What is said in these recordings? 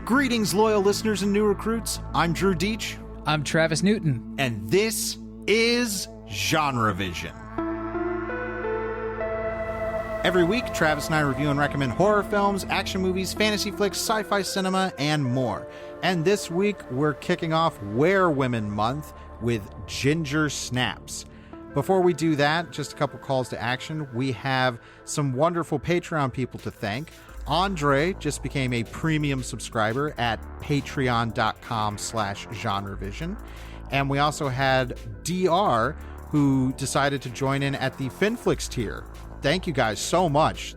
Greetings, loyal listeners and new recruits. I'm Drew Deach. I'm Travis Newton. And this is Genre Vision. Every week, Travis and I review and recommend horror films, action movies, fantasy flicks, sci-fi cinema, and more. And this week, we're kicking off Were-Women Month with Ginger Snaps. Before we do that, just a couple calls to action. We have some wonderful Patreon people to thank. Andre just became a premium subscriber at patreon.com/genrevision. And we also had DR, who decided to join in at the Finflix tier. Thank you guys so much.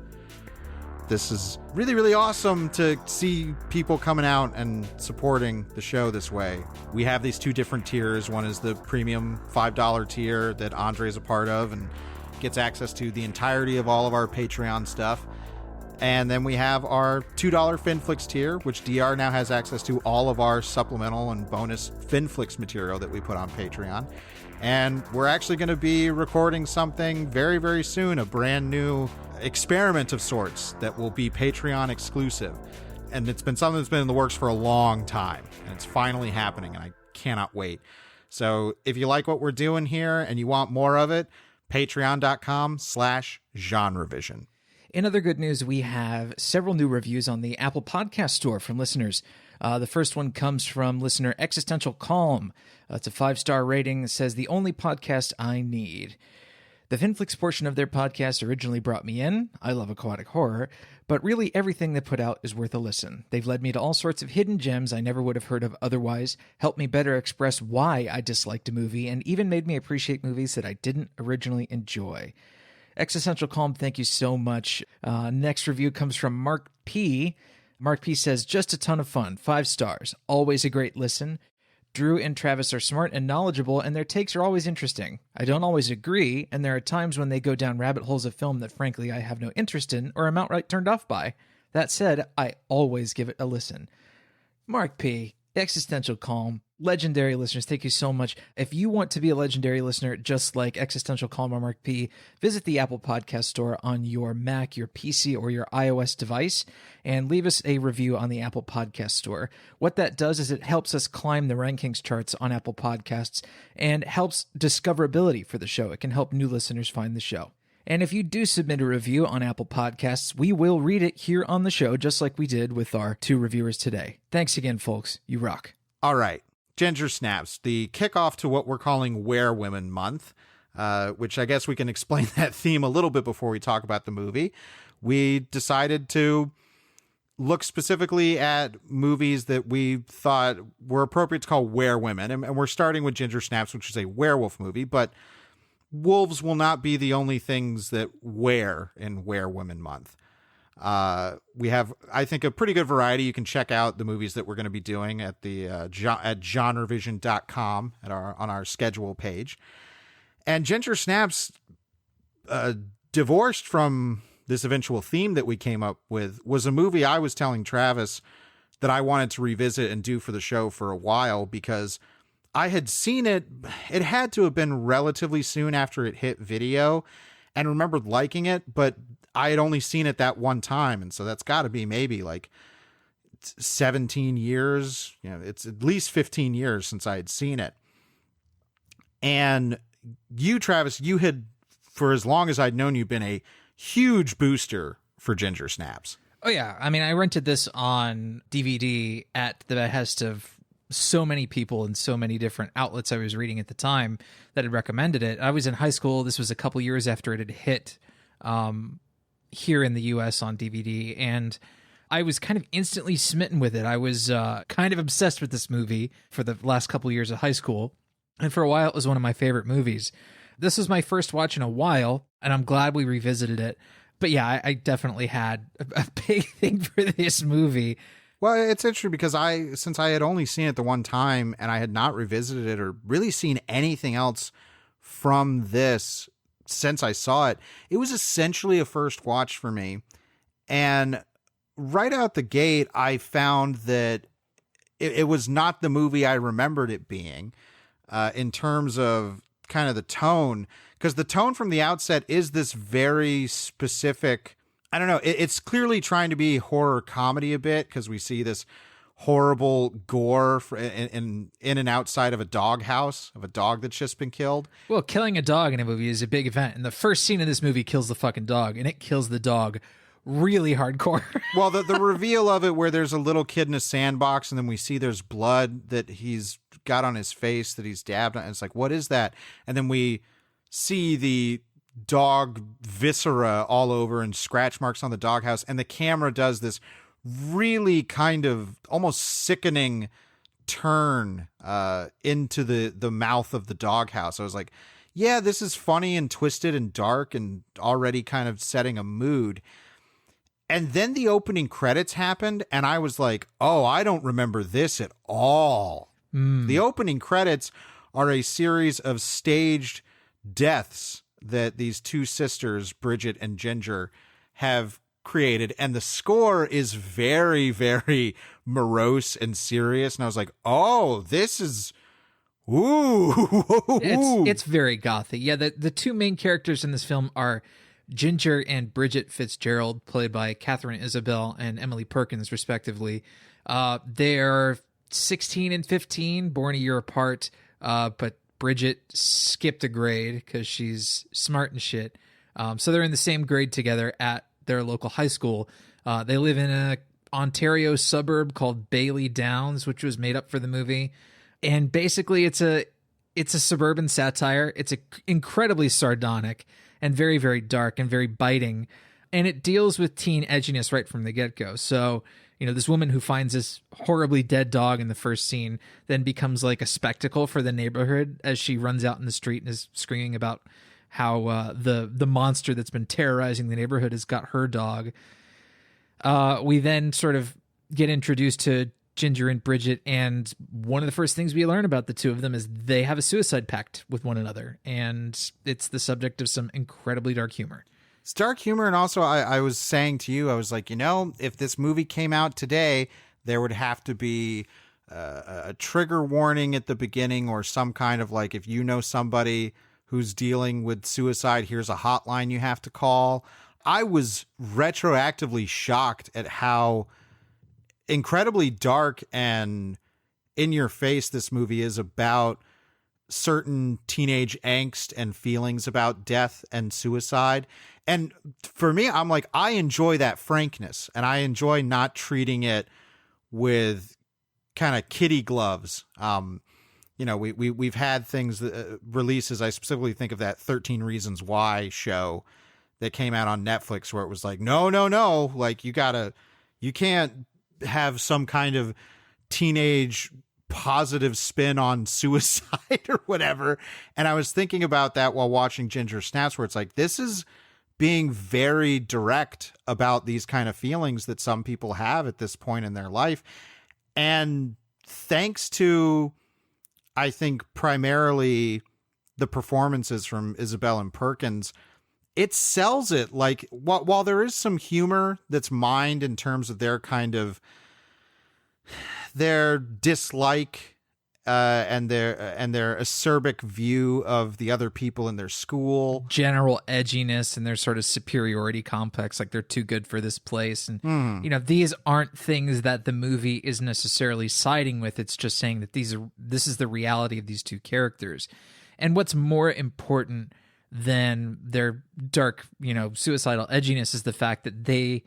This is really, really awesome to see people coming out and supporting the show this way. We have these two different tiers. One is the premium $5 tier that Andre is a part of and gets access to the entirety of all of our Patreon stuff. And then we have our $2 Finflix tier, which DR now has access to all of our supplemental and bonus Finflix material that we put on Patreon. And we're actually going to be recording something very, very soon, a brand new experiment of sorts that will be Patreon exclusive. And it's been something that's been in the works for a long time, and it's finally happening, and I cannot wait. So if you like what we're doing here and you want more of it, patreon.com/genrevision. In other good news, we have several new reviews on the Apple Podcast Store from listeners. The first one comes from listener Existential Calm. It's a 5-star rating. It says, the only podcast I need. The Finflix portion of their podcast originally brought me in. I love aquatic horror, but really everything they put out is worth a listen. They've led me to all sorts of hidden gems I never would have heard of otherwise, helped me better express why I disliked a movie, and even made me appreciate movies that I didn't originally enjoy. Existential Calm, thank you so much. Next review comes from Mark P. Mark P says, just a ton of fun. 5 stars. Always a great listen. Drew and Travis are smart and knowledgeable, and their takes are always interesting. I don't always agree, and there are times when they go down rabbit holes of film that frankly I have no interest in or am outright turned off by. That said, I always give it a listen. Mark P., Existential Calm, legendary listeners, thank you so much. If you want to be a legendary listener just like Existential Calm or Mark P., visit the Apple Podcast Store on your Mac, your PC, or your iOS device and leave us a review on the Apple Podcast Store. What that does is it helps us climb the rankings charts on Apple Podcasts and helps discoverability for the show. It can help new listeners find the show. And if you do submit a review on Apple Podcasts, we will read it here on the show, just like we did with our 2 reviewers today. Thanks again, folks. You rock. All right. Ginger Snaps, the kickoff to what we're calling Were-Women Month, which I guess we can explain that theme a little bit before we talk about the movie. We decided to look specifically at movies that we thought were appropriate to call Were-Women. And we're starting with Ginger Snaps, which is a werewolf movie, but wolves will not be the only things that wear in Were-Women Month. We have, I think, a pretty good variety. You can check out the movies that we're going to be doing at the at genrevision.com on our schedule page. And Ginger Snaps, divorced from this eventual theme that we came up with, was a movie I was telling Travis that I wanted to revisit and do for the show for a while because I had seen it. It had to have been relatively soon after it hit video and remembered liking it, but I had only seen it that one time. And so that's got to be maybe like 17 years. You know, it's at least 15 years since I had seen it. And you, Travis, you had, for as long as I'd known you, been a huge booster for Ginger Snaps. Oh, yeah. I mean, I rented this on DVD at the behest of so many people and so many different outlets I was reading at the time that had recommended it. I was in high school. This was a couple years after it had hit here in the US on DVD, and I was kind of instantly smitten with it. I was kind of obsessed with this movie for the last couple years of high school, and for a while it was one of my favorite movies. This was my first watch in a while, and I'm glad we revisited it. But yeah, I definitely had a big thing for this movie. Well, it's interesting because since I had only seen it the one time and I had not revisited it or really seen anything else from this since I saw it, it was essentially a first watch for me. And right out the gate, I found that it was not the movie I remembered it being in terms of kind of the tone, because the tone from the outset is this very specific, I don't know, it's clearly trying to be horror comedy a bit, because we see this horrible gore in and outside of a doghouse of a dog that's just been killed. Well, killing a dog in a movie is a big event, and the first scene of this movie kills the fucking dog, and it kills the dog really hardcore. Well, the reveal of it where there's a little kid in a sandbox and then we see there's blood that he's got on his face that he's dabbed on. And it's like, what is that? And then we see the dog viscera all over and scratch marks on the doghouse. And the camera does this really kind of almost sickening turn into the mouth of the doghouse. I was like, yeah, this is funny and twisted and dark and already kind of setting a mood. And then the opening credits happened, and I was like, oh, I don't remember this at all. The opening credits are a series of staged deaths that these two sisters, Bridget and Ginger, have created. And the score is very, very morose and serious. And I was like, oh, this is... Ooh. It's very gothy. Yeah, the two main characters in this film are Ginger and Bridget Fitzgerald, played by Catherine Isabel and Emily Perkins, respectively. They're 16 and 15, born a year apart, but Bridget skipped a grade because she's smart and shit. So they're in the same grade together at their local high school. They live in a Ontario suburb called Bailey Downs, which was made up for the movie. And basically it's a suburban satire. It's incredibly sardonic and very, very dark and very biting. And it deals with teen edginess right from the get-go. So, this woman who finds this horribly dead dog in the first scene then becomes like a spectacle for the neighborhood as she runs out in the street and is screaming about how the monster that's been terrorizing the neighborhood has got her dog. We then sort of get introduced to Ginger and Bridget, and one of the first things we learn about the two of them is they have a suicide pact with one another, and it's the subject of some incredibly dark humor. It's dark humor, and also I was saying to you, I was like, if this movie came out today, there would have to be a trigger warning at the beginning, or some kind of like, if you know somebody who's dealing with suicide, here's a hotline you have to call. I was retroactively shocked at how incredibly dark and in your face this movie is about certain teenage angst and feelings about death and suicide. And for me, I'm like, I enjoy that frankness, and I enjoy not treating it with kind of kiddie gloves. We've had things releases. I specifically think of that 13 Reasons Why show that came out on Netflix, where it was like, no, like you can't have some kind of teenage positive spin on suicide or whatever. And I was thinking about that while watching Ginger Snaps, where it's like, this is being very direct about these kind of feelings that some people have at this point in their life. And thanks to, I think, primarily the performances from Isabel and Perkins, it sells it. Like, while there is some humor that's mined in terms of their kind of their dislike and their acerbic view of the other people in their school, general edginess and their sort of superiority complex, like they're too good for this place. And these aren't things that the movie is necessarily siding with. It's just saying that this is the reality of these two characters. And what's more important than their dark, suicidal edginess is the fact that they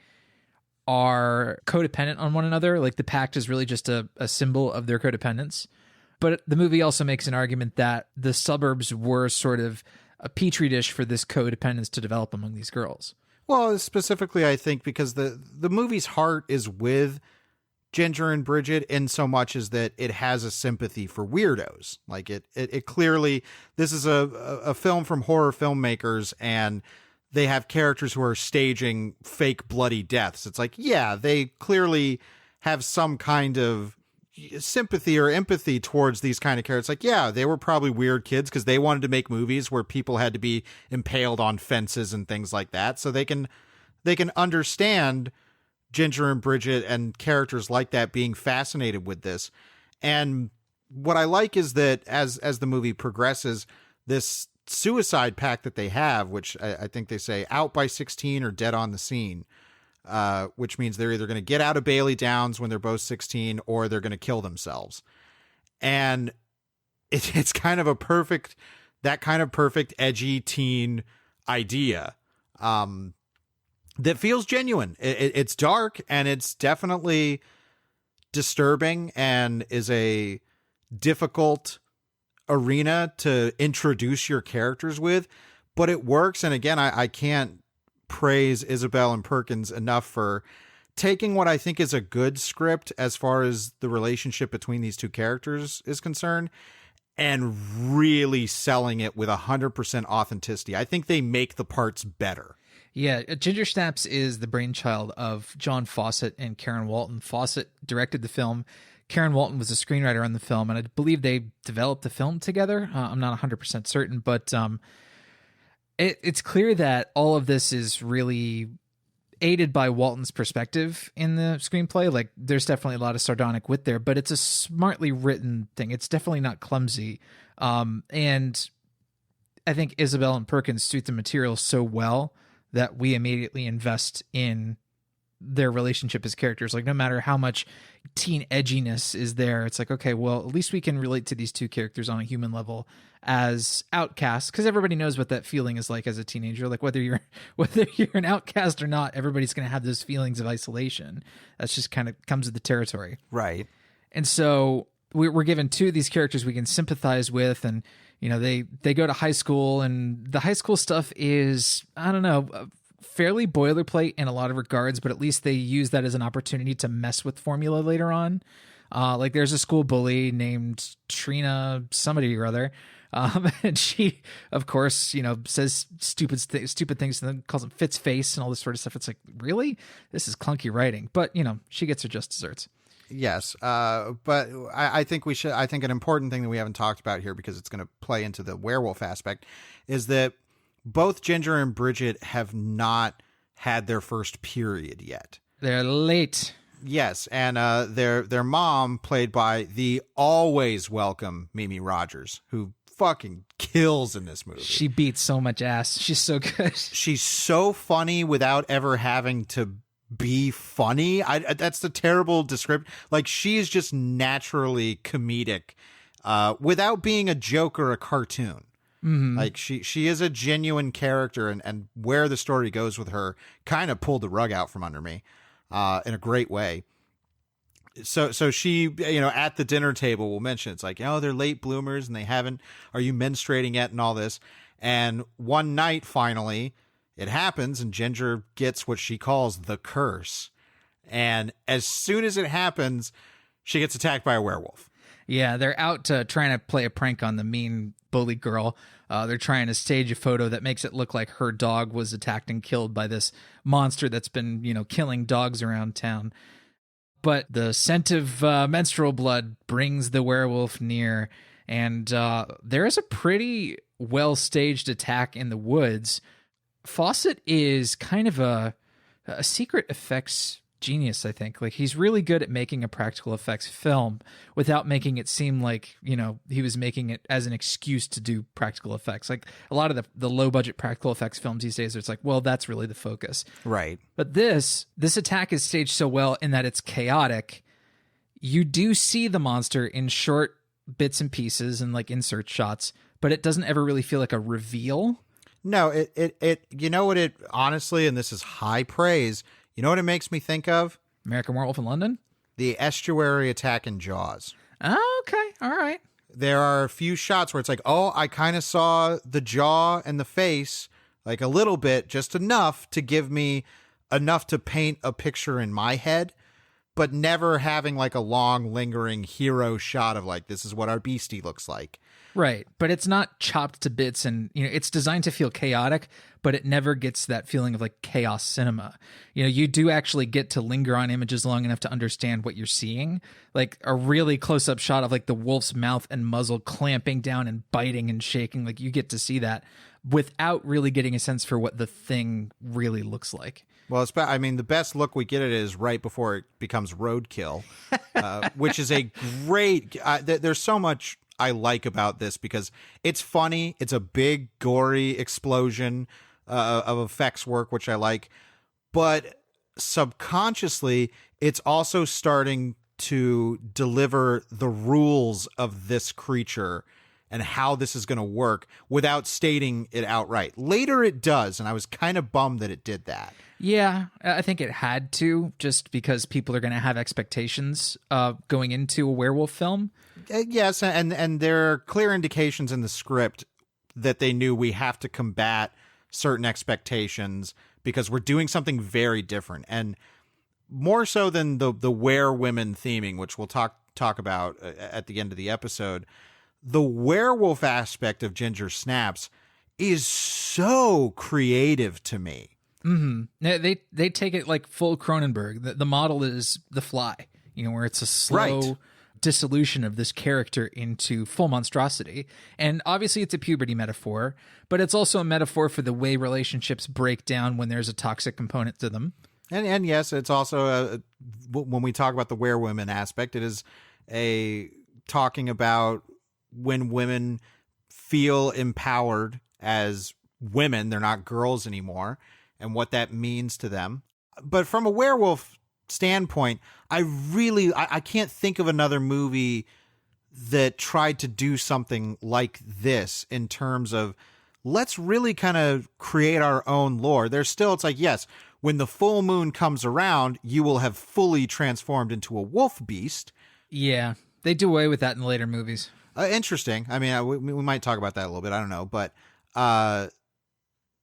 are codependent on one another. Like, the pact is really just a symbol of their codependence. But the movie also makes an argument that the suburbs were sort of a petri dish for this codependence to develop among these girls. Well, specifically, I think because the movie's heart is with Ginger and Bridget in so much as that it has a sympathy for weirdos. Like, it clearly, this is a film from horror filmmakers, and they have characters who are staging fake bloody deaths. It's like, yeah, they clearly have some kind of sympathy or empathy towards these kind of characters. Like, yeah, they were probably weird kids because they wanted to make movies where people had to be impaled on fences and things like that. So they can understand Ginger and Bridget and characters like that being fascinated with this. And what I like is that as the movie progresses, this suicide pact that they have, which I think they say out by 16 or dead on the scene, which means they're either going to get out of Bailey Downs when they're both 16 or they're going to kill themselves. And it's kind of that kind of perfect edgy teen idea that feels genuine. It's dark and it's definitely disturbing and is a difficult arena to introduce your characters with, but it works. And again, I can't praise Isabel and Perkins enough for taking what I think is a good script as far as the relationship between these two characters is concerned and really selling it with 100% authenticity. I think they make the parts better. Yeah, Ginger Snaps is the brainchild of John Fawcett and Karen Walton. Fawcett directed the film. Karen Walton was a screenwriter on the film, and I believe they developed the film together. I'm not 100% certain, but it's clear that all of this is really aided by Walton's perspective in the screenplay. Like, there's definitely a lot of sardonic wit there, but it's a smartly written thing. It's definitely not clumsy. And I think Isabel and Perkins suit the material so well that we immediately invest in their relationship as characters. Like, no matter how much teen edginess is there, it's like, okay, well, at least we can relate to these two characters on a human level as outcasts, because everybody knows what that feeling is like as a teenager. Like, whether you're an outcast or not, everybody's going to have those feelings of isolation. That's just kind of comes with the territory. Right. And so we're given two of these characters we can sympathize with, and they go to high school, and the high school stuff is, I don't know, fairly boilerplate in a lot of regards, but at least they use that as an opportunity to mess with formula later on. Like, there's a school bully named Trina somebody or other, and she, of course, says stupid things to them, calls him Fitz face and all this sort of stuff. It's like, really? This is clunky writing, but she gets her just desserts. Yes, but I think I think an important thing that we haven't talked about here, because it's going to play into the werewolf aspect, is that both Ginger and Bridget have not had their first period yet. They're late. Yes, and their mom, played by the always welcome Mimi Rogers, who fucking kills in this movie. She beats so much ass. She's so good. She's so funny without ever having to be funny. That's the terrible description. Like, she is just naturally comedic without being a joke or a cartoon. Mm-hmm. Like, she is a genuine character, and where the story goes with her kind of pulled the rug out from under me in a great way. So she, at the dinner table will mention, it's like, they're late bloomers and are you menstruating yet and all this. And one night, finally, it happens, and Ginger gets what she calls the curse. And as soon as it happens, she gets attacked by a werewolf. Yeah, they're out trying to play a prank on the mean bully girl. They're trying to stage a photo that makes it look like her dog was attacked and killed by this monster that's been, killing dogs around town. But the scent of menstrual blood brings the werewolf near, and there is a pretty well-staged attack in the woods. Fawcett is kind of a secret effects genius, I think. Like, he's really good at making a practical effects film without making it seem like, he was making it as an excuse to do practical effects. Like, a lot of the low-budget practical effects films these days, it's like, well, that's really the focus. Right. But this attack is staged so well in that it's chaotic. You do see the monster in short bits and pieces and, like, insert shots, but it doesn't ever really feel like a reveal. No, it what it honestly, and this is high praise, you know what it makes me think of? American Werewolf in London? The estuary attack in Jaws. Oh, okay. All right. There are a few shots where it's like, oh, I kind of saw the jaw and the face, like a little bit, just enough to give me enough to paint a picture in my head, but never having like a long lingering hero shot of like, this is what our beastie looks like. Right. But it's not chopped to bits, and, it's designed to feel chaotic, but it never gets that feeling of like chaos cinema. You do actually get to linger on images long enough to understand what you're seeing. Like a really close up shot of like the wolf's mouth and muzzle clamping down and biting and shaking. Like, you get to see that without really getting a sense for what the thing really looks like. Well, the best look we get at it is right before it becomes roadkill, which is a great, there's so much I like about this because it's funny. It's a big, gory explosion of effects work, which I like. But subconsciously, it's also starting to deliver the rules of this creature and how this is going to work without stating it outright. Later it does, and I was kind of bummed that it did that. Yeah, I think it had to, just because people are going to have expectations going into a werewolf film. Yes, and there are clear indications in the script that they knew we have to combat certain expectations because we're doing something very different. And more so than the were-women theming, which we'll talk about at the end of the episode, the werewolf aspect of Ginger Snaps is so creative to me. Mm-hmm. They take it like full Cronenberg. The model is The Fly, where it's a slow dissolution of this character into full monstrosity. And obviously it's a puberty metaphor, but it's also a metaphor for the way relationships break down when there's a toxic component to them. And yes, it's also when we talk about the were-women aspect, it is talking about when women feel empowered as women, they're not girls anymore, and what that means to them. But from a werewolf standpoint, I can't think of another movie that tried to do something like this in terms of let's really kind of create our own lore. It's like, yes, when the full moon comes around, you will have fully transformed into a wolf beast. Yeah, they do away with that in later movies. Interesting. I mean, we might talk about that a little bit. I don't know. But,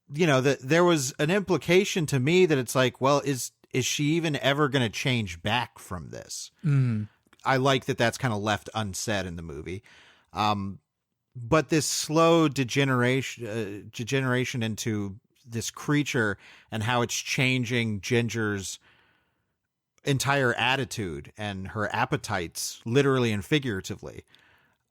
there was an implication to me that it's like, well, is she even ever going to change back from this? Mm. I like that that's kind of left unsaid in the movie. But this slow degeneration into this creature and how it's changing Ginger's entire attitude and her appetites, literally and figuratively,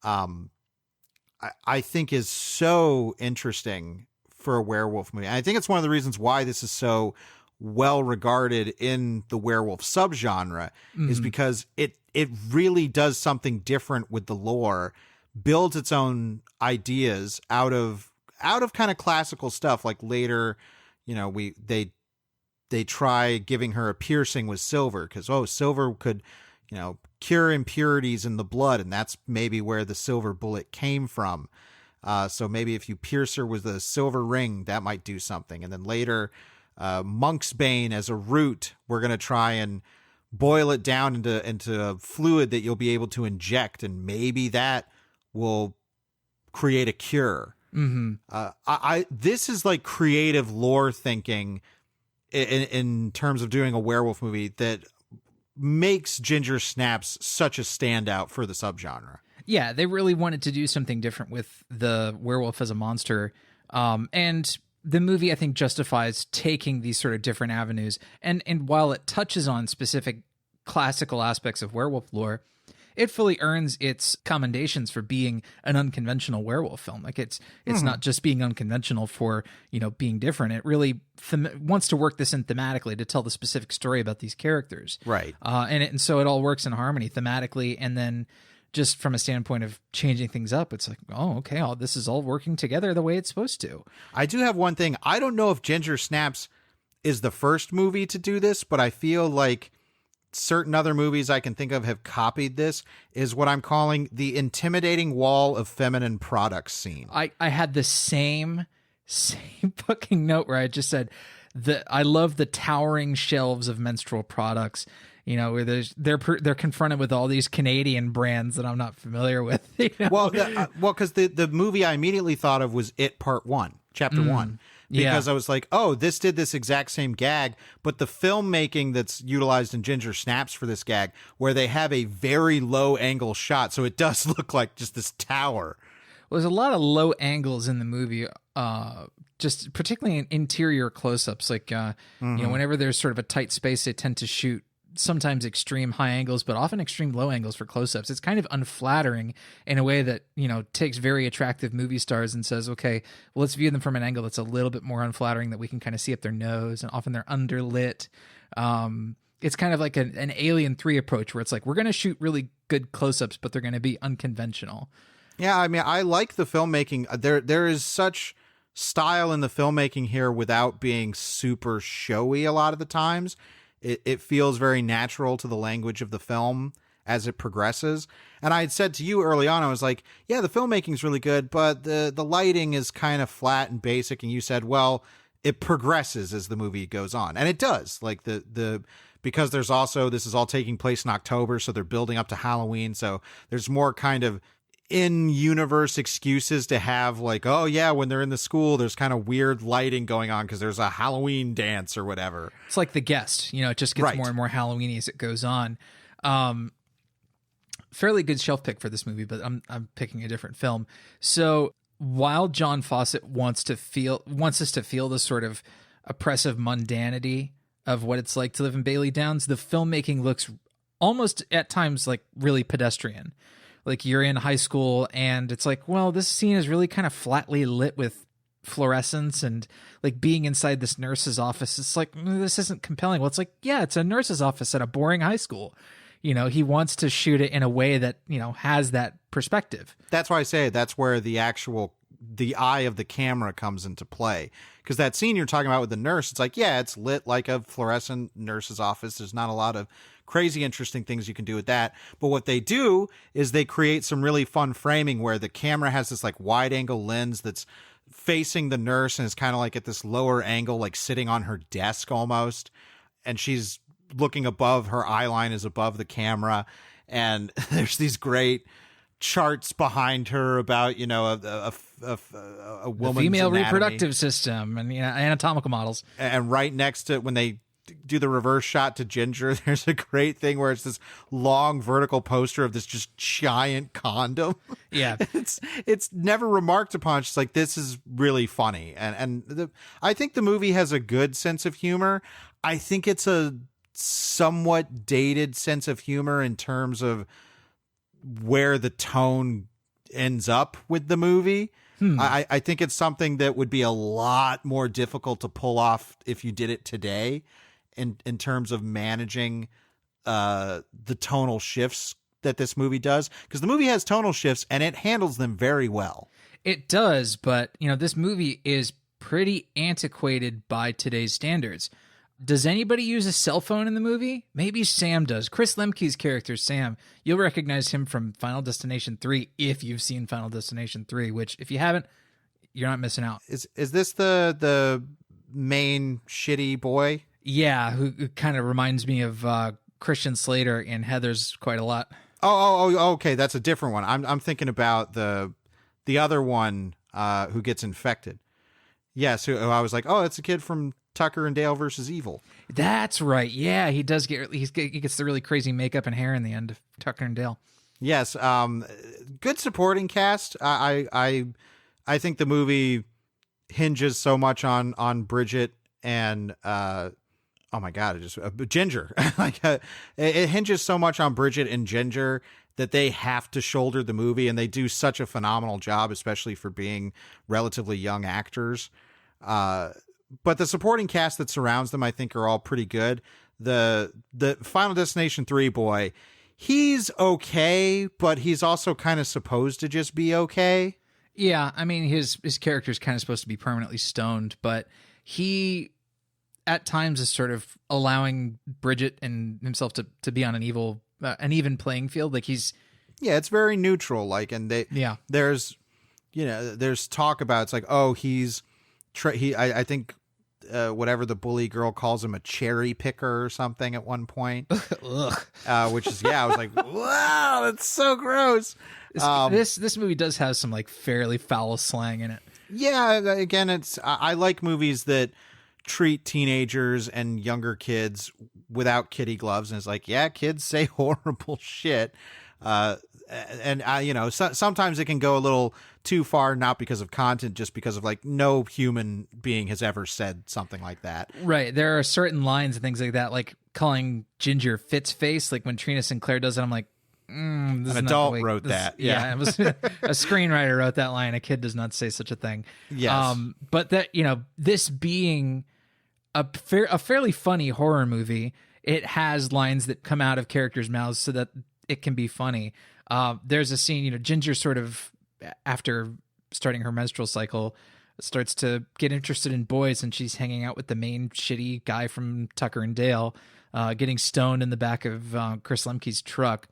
I think is so interesting for a werewolf movie. And I think it's one of the reasons why this is so well regarded in the werewolf subgenre, is because it really does something different with the lore, builds its own ideas out of kind of classical stuff. Like later, they try giving her a piercing with silver because silver could cure impurities in the blood, and that's maybe where the silver bullet came from. So maybe if you pierce her with a silver ring, that might do something. And then later, monk's bane as a root, we're going to try and boil it down into a fluid that you'll be able to inject, and maybe that will create a cure. Mm-hmm. This is like creative lore thinking in terms of doing a werewolf movie that makes Ginger Snaps such a standout for the subgenre. Yeah, they really wanted to do something different with the werewolf as a monster. And the movie, I think, justifies taking these sort of different avenues. And while it touches on specific classical aspects of werewolf lore, it fully earns its commendations for being an unconventional werewolf film. Like it's not just being unconventional for, being different. It really wants to work this in thematically to tell the specific story about these characters. Right. And so it all works in harmony thematically. And then just from a standpoint of changing things up, it's like, oh, okay, this is all working together the way it's supposed to. I do have one thing. I don't know if Ginger Snaps is the first movie to do this, but I feel like certain other movies I can think of have copied this, is what I'm calling the intimidating wall of feminine products scene. I had the same fucking note where I just said I love the towering shelves of menstrual products, where they're confronted with all these Canadian brands that I'm not familiar with. Well, because the movie I immediately thought of was It Part 1, Chapter 1. Because I was like, oh, this did this exact same gag, but the filmmaking that's utilized in Ginger Snaps for this gag, where they have a very low angle shot, so it does look like just this tower. Well, there's a lot of low angles in the movie, just particularly in interior close-ups. Like, whenever there's sort of a tight space, they tend to shoot sometimes extreme high angles, but often extreme low angles for close-ups. It's kind of unflattering in a way that, takes very attractive movie stars and says, okay, well, let's view them from an angle that's a little bit more unflattering, that we can kind of see up their nose, and often they're underlit. It's kind of like an Alien 3 approach, where it's like, we're going to shoot really good close-ups, but they're going to be unconventional. Yeah, I mean, I like the filmmaking. There is such style in the filmmaking here without being super showy a lot of the times. it feels very natural to the language of the film as it progresses. And I had said to you early on, I was like, yeah, the filmmaking is really good, but the lighting is kind of flat and basic. And you said, well, it progresses as the movie goes on. And it does. Like because there's also, this is all taking place in October, so they're building up to Halloween. So there's more kind of in-universe excuses to have, like, oh yeah, when they're in the school, there's kind of weird lighting going on because there's a Halloween dance or whatever. It's like The Guest, it just gets more and more Halloween-y as it goes on. Fairly good shelf pick for this movie, but I'm picking a different film. So while John Fawcett wants us to feel the sort of oppressive mundanity of what it's like to live in Bailey Downs, the filmmaking looks almost at times like really pedestrian. Like you're in high school and it's like, well, this scene is really kind of flatly lit with fluorescence, and like being inside this nurse's office, it's like, this isn't compelling. Well, it's like, yeah, it's a nurse's office at a boring high school. He wants to shoot it in a way that, has that perspective. That's why I say that's where the eye of the camera comes into play. Because that scene you're talking about with the nurse, it's like, yeah, it's lit like a fluorescent nurse's office. There's not a lot of crazy interesting things you can do with that. But what they do is they create some really fun framing where the camera has this like wide angle lens that's facing the nurse and is kind of like at this lower angle, like sitting on her desk almost. And she's looking above, her eye line is above the camera. And there's these great charts behind her about, a woman's female anatomy. Reproductive system and anatomical models. And right next to, when they do the reverse shot to Ginger, there's a great thing where it's this long vertical poster of this just giant condom. Yeah. It's never remarked upon. She's like, this is really funny. And I think the movie has a good sense of humor. I think it's a somewhat dated sense of humor in terms of where the tone ends up with the movie. I think it's something that would be a lot more difficult to pull off if you did it today in terms of managing the tonal shifts that this movie does, because the movie has tonal shifts and it handles them very well. It does, but this movie is pretty antiquated by today's standards. Does anybody use a cell phone in the movie? Maybe Sam does. Chris Lemke's character, Sam, you'll recognize him from Final Destination 3 if you've seen Final Destination 3, which if you haven't, you're not missing out. Is this the main shitty boy? Yeah, who kind of reminds me of Christian Slater in Heathers quite a lot. Oh, okay, that's a different one. I'm thinking about the other one who gets infected. Yes, who I was like, oh, it's a kid from Tucker and Dale versus Evil. That's right. Yeah, he does he gets the really crazy makeup and hair in the end of Tucker and Dale. Yes, good supporting cast. I think the movie hinges so much on Bridget and oh my god, Ginger. It hinges so much on Bridget and Ginger that they have to shoulder the movie, and they do such a phenomenal job, especially for being relatively young actors. But the supporting cast that surrounds them, I think, are all pretty good. The Final Destination 3 boy, he's okay, but he's also kind of supposed to just be okay. Yeah, I mean, his character is kind of supposed to be permanently stoned, but he, at times, is sort of allowing Bridget and himself to be on an even playing field. Like he's... Yeah, it's very neutral. Like, and there's talk about, it's like, oh, he's... I think whatever the bully girl calls him, a cherry picker or something at one point. Which is, I was like, wow, that's so gross. This movie does have some like fairly foul slang in it. Yeah, again, I like movies that treat teenagers and younger kids without kitty gloves, and it's like, yeah, kids say horrible shit. Sometimes it can go a little too far, not because of content, just because of like no human being has ever said something like that. Right. There are certain lines and things like that, like calling Ginger Fitz face. Like when Trina Sinclair does it, I'm like, an adult wrote that. Yeah. It was a screenwriter wrote that line. A kid does not say such a thing. Yes. But that, this being a fairly funny horror movie, it has lines that come out of characters' mouths so that it can be funny. There's a scene, Ginger sort of, after starting her menstrual cycle, starts to get interested in boys, and she's hanging out with the main shitty guy from Tucker and Dale, getting stoned in the back of Chris Lemke's truck.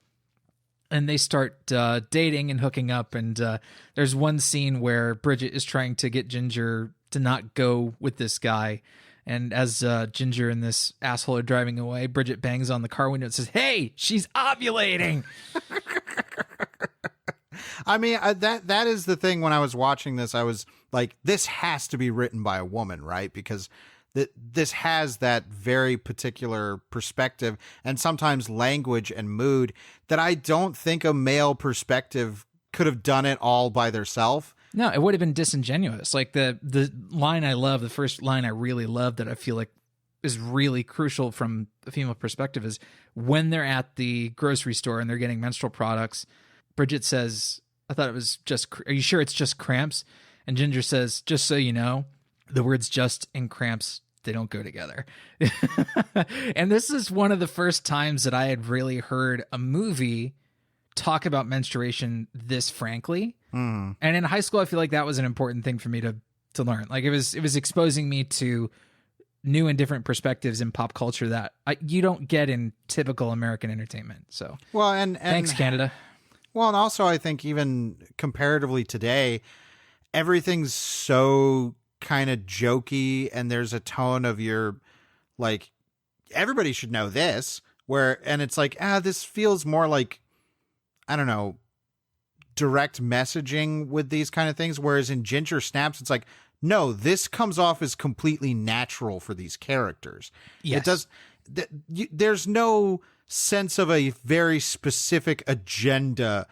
And they start dating and hooking up. And there's one scene where Bridget is trying to get Ginger to not go with this guy. And as Ginger and this asshole are driving away, Bridget bangs on the car window and says, "Hey, she's ovulating." I mean, that is the thing. When I was watching this, I was like, this has to be written by a woman, right? Because this has that very particular perspective and sometimes language and mood that I don't think a male perspective could have done it all by themselves. No, it would have been disingenuous. Like the line I love, the first line I really love that I feel like is really crucial from a female perspective is when they're at the grocery store and they're getting menstrual products, Bridget says, "I thought it was just, are you sure it's just cramps?" And Ginger says, "Just so you know, the words just and cramps, they don't go together." And this is one of the first times that I had really heard a movie talk about menstruation this frankly. And in high school, I feel like that was an important thing for me to learn. Like it was exposing me to new and different perspectives in pop culture that you don't get in typical American entertainment. So, well, and thanks, Canada. Well, and also I think even comparatively today, everything's so kind of jokey, and there's a tone of your like everybody should know this, and it's like, this feels more like, I don't know, direct messaging with these kind of things. Whereas in Ginger Snaps, it's like, no, this comes off as completely natural for these characters. Yes. It does. There's no sense of a very specific agenda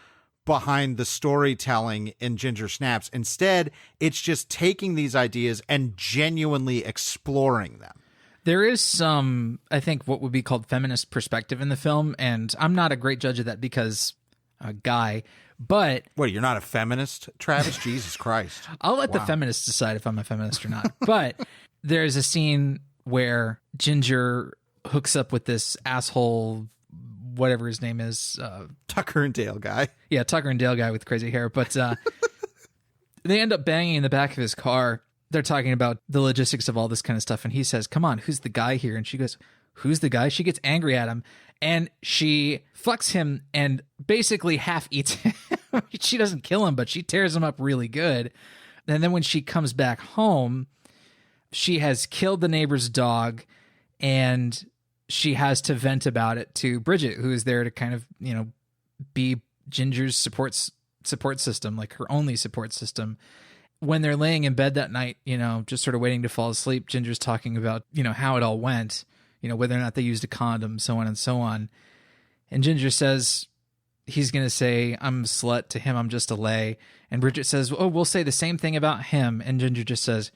behind the storytelling in Ginger Snaps. Instead, it's just taking these ideas and genuinely exploring them. There is some, I think, what would be called feminist perspective in the film, and I'm not a great judge of that because a guy, but... What, you're not a feminist, Travis? Jesus Christ. I'll let the feminists decide if I'm a feminist or not. But there's a scene where Ginger hooks up with this asshole, whatever his name is. Tucker and Dale guy. Yeah, Tucker and Dale guy with crazy hair. But they end up banging in the back of his car. They're talking about the logistics of all this kind of stuff. And he says, "Come on, who's the guy here?" And she goes, "Who's the guy?" She gets angry at him. And she fucks him and basically half eats him. She doesn't kill him, but she tears him up really good. And then when she comes back home, she has killed the neighbor's dog, and she has to vent about it to Bridget, who is there to kind of, be Ginger's support system, like her only support system. When they're laying in bed that night, just sort of waiting to fall asleep, Ginger's talking about, how it all went, whether or not they used a condom, so on and so on. And Ginger says he's going to say, "I'm a slut," to him, "I'm just a lay." And Bridget says, "Oh, we'll say the same thing about him." And Ginger just says,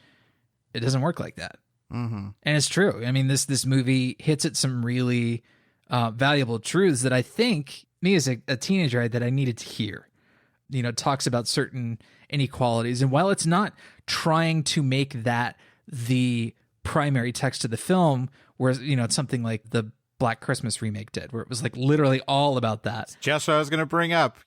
"It doesn't work like that." Mm-hmm. And it's true. I mean, this movie hits at some really valuable truths that I think, me as a teenager, that I needed to hear. Talks about certain inequalities. And while it's not trying to make that the primary text of the film, where, it's something like the Black Christmas remake did, where it was like literally all about that. Just what I was going to bring up.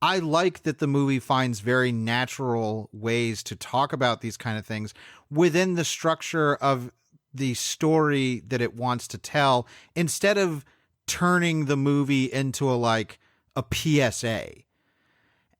I like that the movie finds very natural ways to talk about these kind of things within the structure of the story that it wants to tell, instead of turning the movie into a PSA.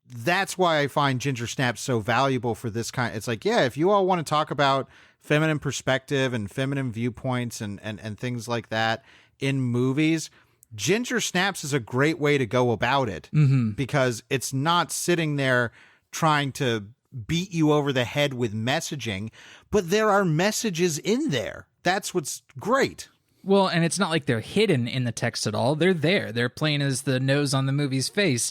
That's why I find Ginger Snaps so valuable for this kind. It's like, yeah, if you all want to talk about feminine perspective and feminine viewpoints and things like that in movies, Ginger Snaps is a great way to go about it, because it's not sitting there trying to beat you over the head with messaging, but there are messages in there. That's what's great. Well, and it's not like they're hidden in the text at all. They're there. They're plain as the nose on the movie's face.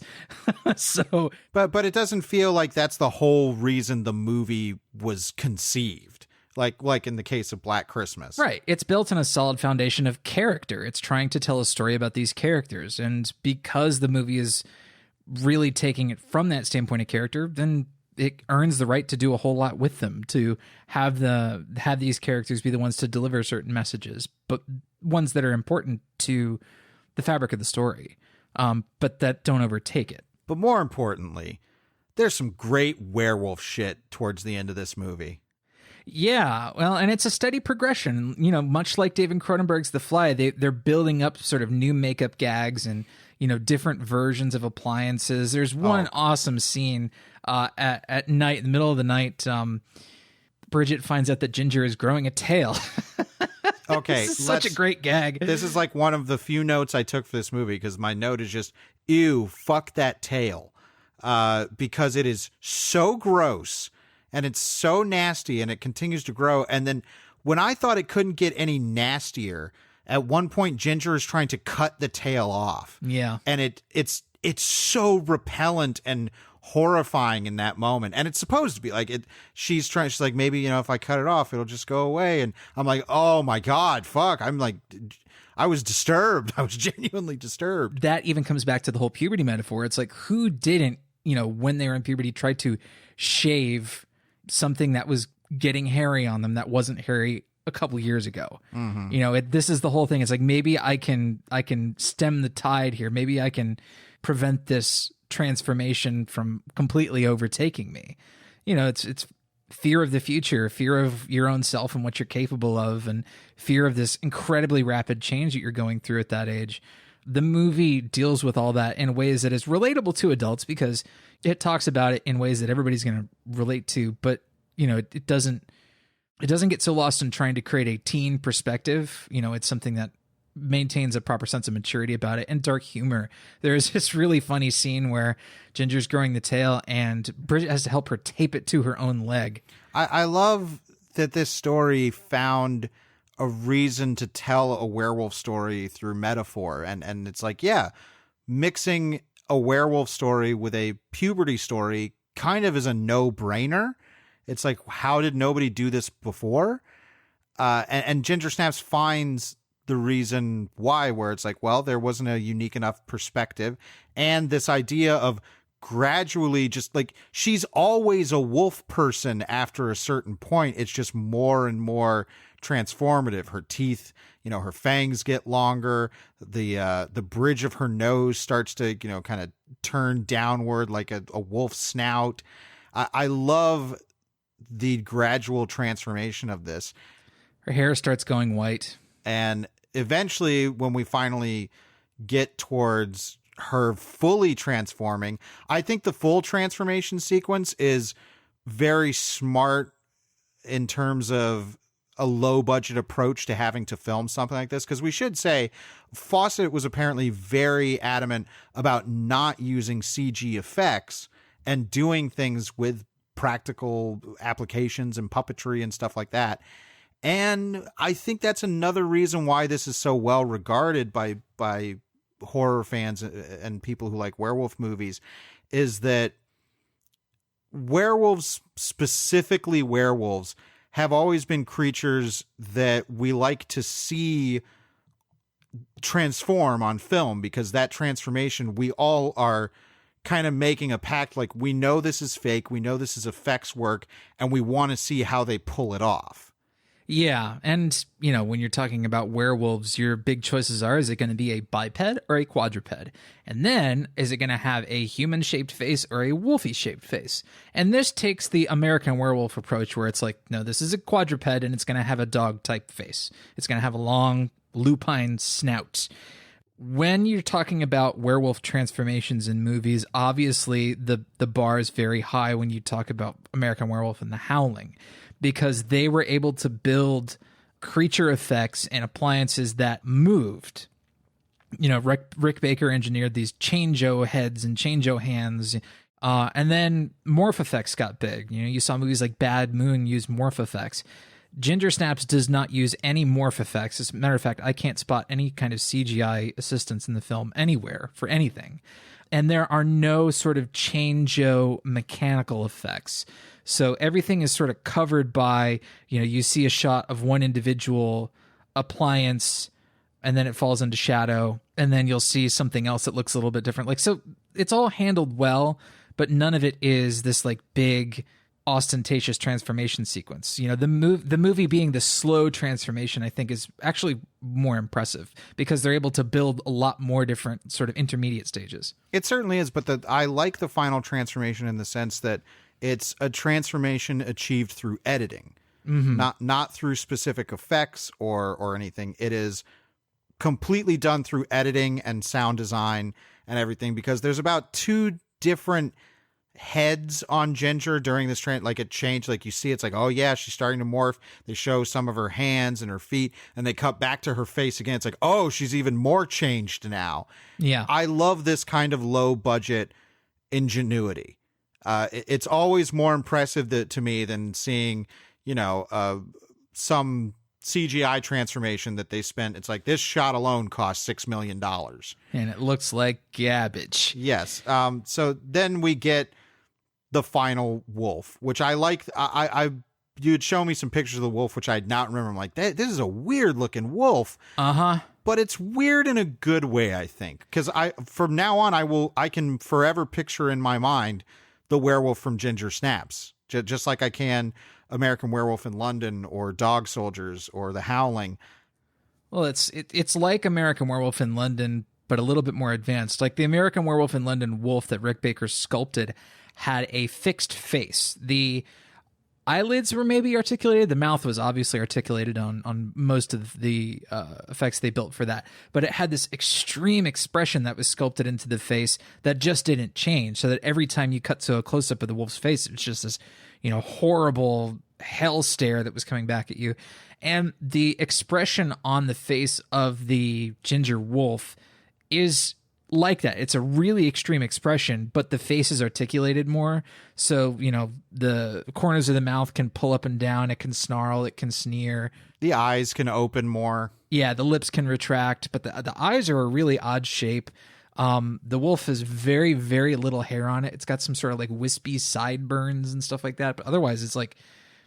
So, but it doesn't feel like that's the whole reason the movie was conceived. Like in the case of Black Christmas. Right. It's built on a solid foundation of character. It's trying to tell a story about these characters. And because the movie is really taking it from that standpoint of character, then it earns the right to do a whole lot with them, to have these characters be the ones to deliver certain messages, but ones that are important to the fabric of the story, but that don't overtake it. But more importantly, there's some great werewolf shit towards the end of this movie. Yeah, well, and it's a steady progression. You know, much like David Cronenberg's The Fly, they're building up sort of new makeup gags and, you know, different versions of appliances. There's one awesome scene at night, in the middle of the night. Bridget finds out that Ginger is growing a tail. Okay, this is such a great gag. This is like one of the few notes I took for this movie, because my note is just, ew, fuck that tail. Because it is so gross and it's so nasty and it continues to grow. And then when I thought it couldn't get any nastier, at one point Ginger is trying to cut the tail off. Yeah. And it's so repellent and horrifying in that moment. And it's supposed to be like she's like, maybe, you know, if I cut it off, it'll just go away. And I'm like, oh my God, fuck. I'm like, I was disturbed. I was genuinely disturbed. That even comes back to the whole puberty metaphor. It's like, who didn't, you know, when they were in puberty, try to shave something that was getting hairy on them that wasn't hairy a couple years ago? Mm-hmm. You know, this is the whole thing. It's like, maybe I can stem the tide here. Maybe I can prevent this transformation from completely overtaking me. You know, it's fear of the future, fear of your own self and what you're capable of, and fear of this incredibly rapid change that you're going through at that age. The movie deals with all that in ways that is relatable to adults, because it talks about it in ways that everybody's going to relate to. But, you know, it doesn't get so lost in trying to create a teen perspective. You know, it's something that maintains a proper sense of maturity about it, and dark humor. There's this really funny scene where Ginger's growing the tail and Bridget has to help her tape it to her own leg. I love that this story found a reason to tell a werewolf story through metaphor. And it's like, yeah, mixing a werewolf story with a puberty story kind of is a no-brainer. It's like, how did nobody do this before? And Ginger Snaps finds the reason why, where it's like, well, there wasn't a unique enough perspective. And this idea of gradually, just like, she's always a wolf person after a certain point. It's just more and more transformative. Her teeth, you know, her fangs get longer. The bridge of her nose starts to, you know, kind of turn downward like a wolf's snout. I love the gradual transformation of this. Her hair starts going white. And eventually, when we finally get towards her fully transforming, I think the full transformation sequence is very smart in terms of a low budget approach to having to film something like this. Because we should say, Fawcett was apparently very adamant about not using CG effects and doing things with practical applications and puppetry and stuff like that. And I think that's another reason why this is so well regarded by horror fans and people who like werewolf movies, is that werewolves, specifically werewolves, have always been creatures that we like to see transform on film, because that transformation, we all are kind of making a pact, like, we know this is fake, we know this is effects work, and we want to see how they pull it off. Yeah, and, you know, when you're talking about werewolves, your big choices are, is it going to be a biped or a quadruped? And then, is it going to have a human-shaped face or a wolfy-shaped face? And this takes the American Werewolf approach, where it's like, no, this is a quadruped, and it's going to have a dog-type face. It's going to have a long, lupine snout. When you're talking about werewolf transformations in movies, obviously the bar is very high when you talk about American Werewolf and The Howling, because they were able to build creature effects and appliances that moved. You know, Rick Baker engineered these Change-O heads and Change-O hands, and then morph effects got big. You know, you saw movies like Bad Moon use morph effects. Ginger Snaps does not use any morph effects. As a matter of fact, I can't spot any kind of CGI assistance in the film anywhere for anything. And there are no sort of Change-O mechanical effects. So everything is sort of covered by, you know, you see a shot of one individual appliance and then it falls into shadow, and then you'll see something else that looks a little bit different. Like, so it's all handled well, but none of it is this like big ostentatious transformation sequence. You know, the movie being the slow transformation, I think, is actually more impressive, because they're able to build a lot more different sort of intermediate stages. It certainly is, but I like the final transformation in the sense that it's a transformation achieved through editing. not through specific effects or anything. It is completely done through editing and sound design and everything, because there's about 2 different heads on Ginger during this train. Like, it changed, like you see it's like, oh yeah, she's starting to morph. They show some of her hands and her feet, and they cut back to her face again. It's like, oh, she's even more changed now. Yeah, I love this kind of low budget ingenuity. It's always more impressive to me than seeing, some CGI transformation that they spent. It's like, this shot alone cost $6 million. and it looks like garbage. Yes. So then we get the final wolf, which I like. You'd show me some pictures of the wolf, which I did not remember. I'm like, this is a weird looking wolf. But it's weird in a good way, I think, because from now on I can forever picture in my mind the werewolf from Ginger Snaps, just like I can American Werewolf in London or Dog Soldiers or The Howling. Well, it's like American Werewolf in London, but a little bit more advanced. Like the American Werewolf in London wolf that Rick Baker sculpted had a fixed face. The eyelids were maybe articulated. The mouth was obviously articulated on most of the effects they built for that. But it had this extreme expression that was sculpted into the face that just didn't change. So that every time you cut to a close-up of the wolf's face, it was just this, horrible hell stare that was coming back at you. And the expression on the face of the Ginger wolf is like that. It's a really extreme expression, but the face is articulated more. So, the corners of the mouth can pull up and down. It can snarl. It can sneer. The eyes can open more. Yeah, the lips can retract, but the eyes are a really odd shape. The wolf has very, very little hair on it. It's got some sort of like wispy sideburns and stuff like that, but otherwise it's like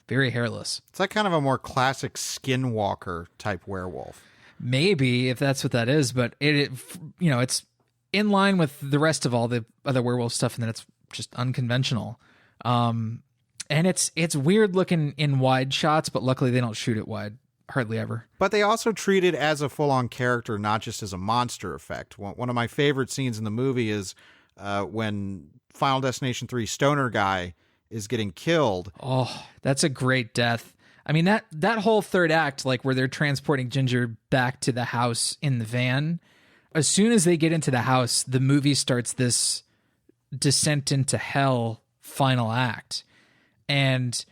very hairless. It's like kind of a more classic skinwalker type werewolf. Maybe, if that's what that is, but it's in line with the rest of all the other werewolf stuff, and then it's just unconventional. And it's weird looking in wide shots, but luckily they don't shoot it wide. Hardly ever. But they also treat it as a full-on character, not just as a monster effect. One of my favorite scenes in the movie is when Final Destination 3 Stoner Guy is getting killed. Oh, that's a great death. I mean, that whole third act, like where they're transporting Ginger back to the house in the van, as soon as they get into the house, the movie starts this descent into hell final act. And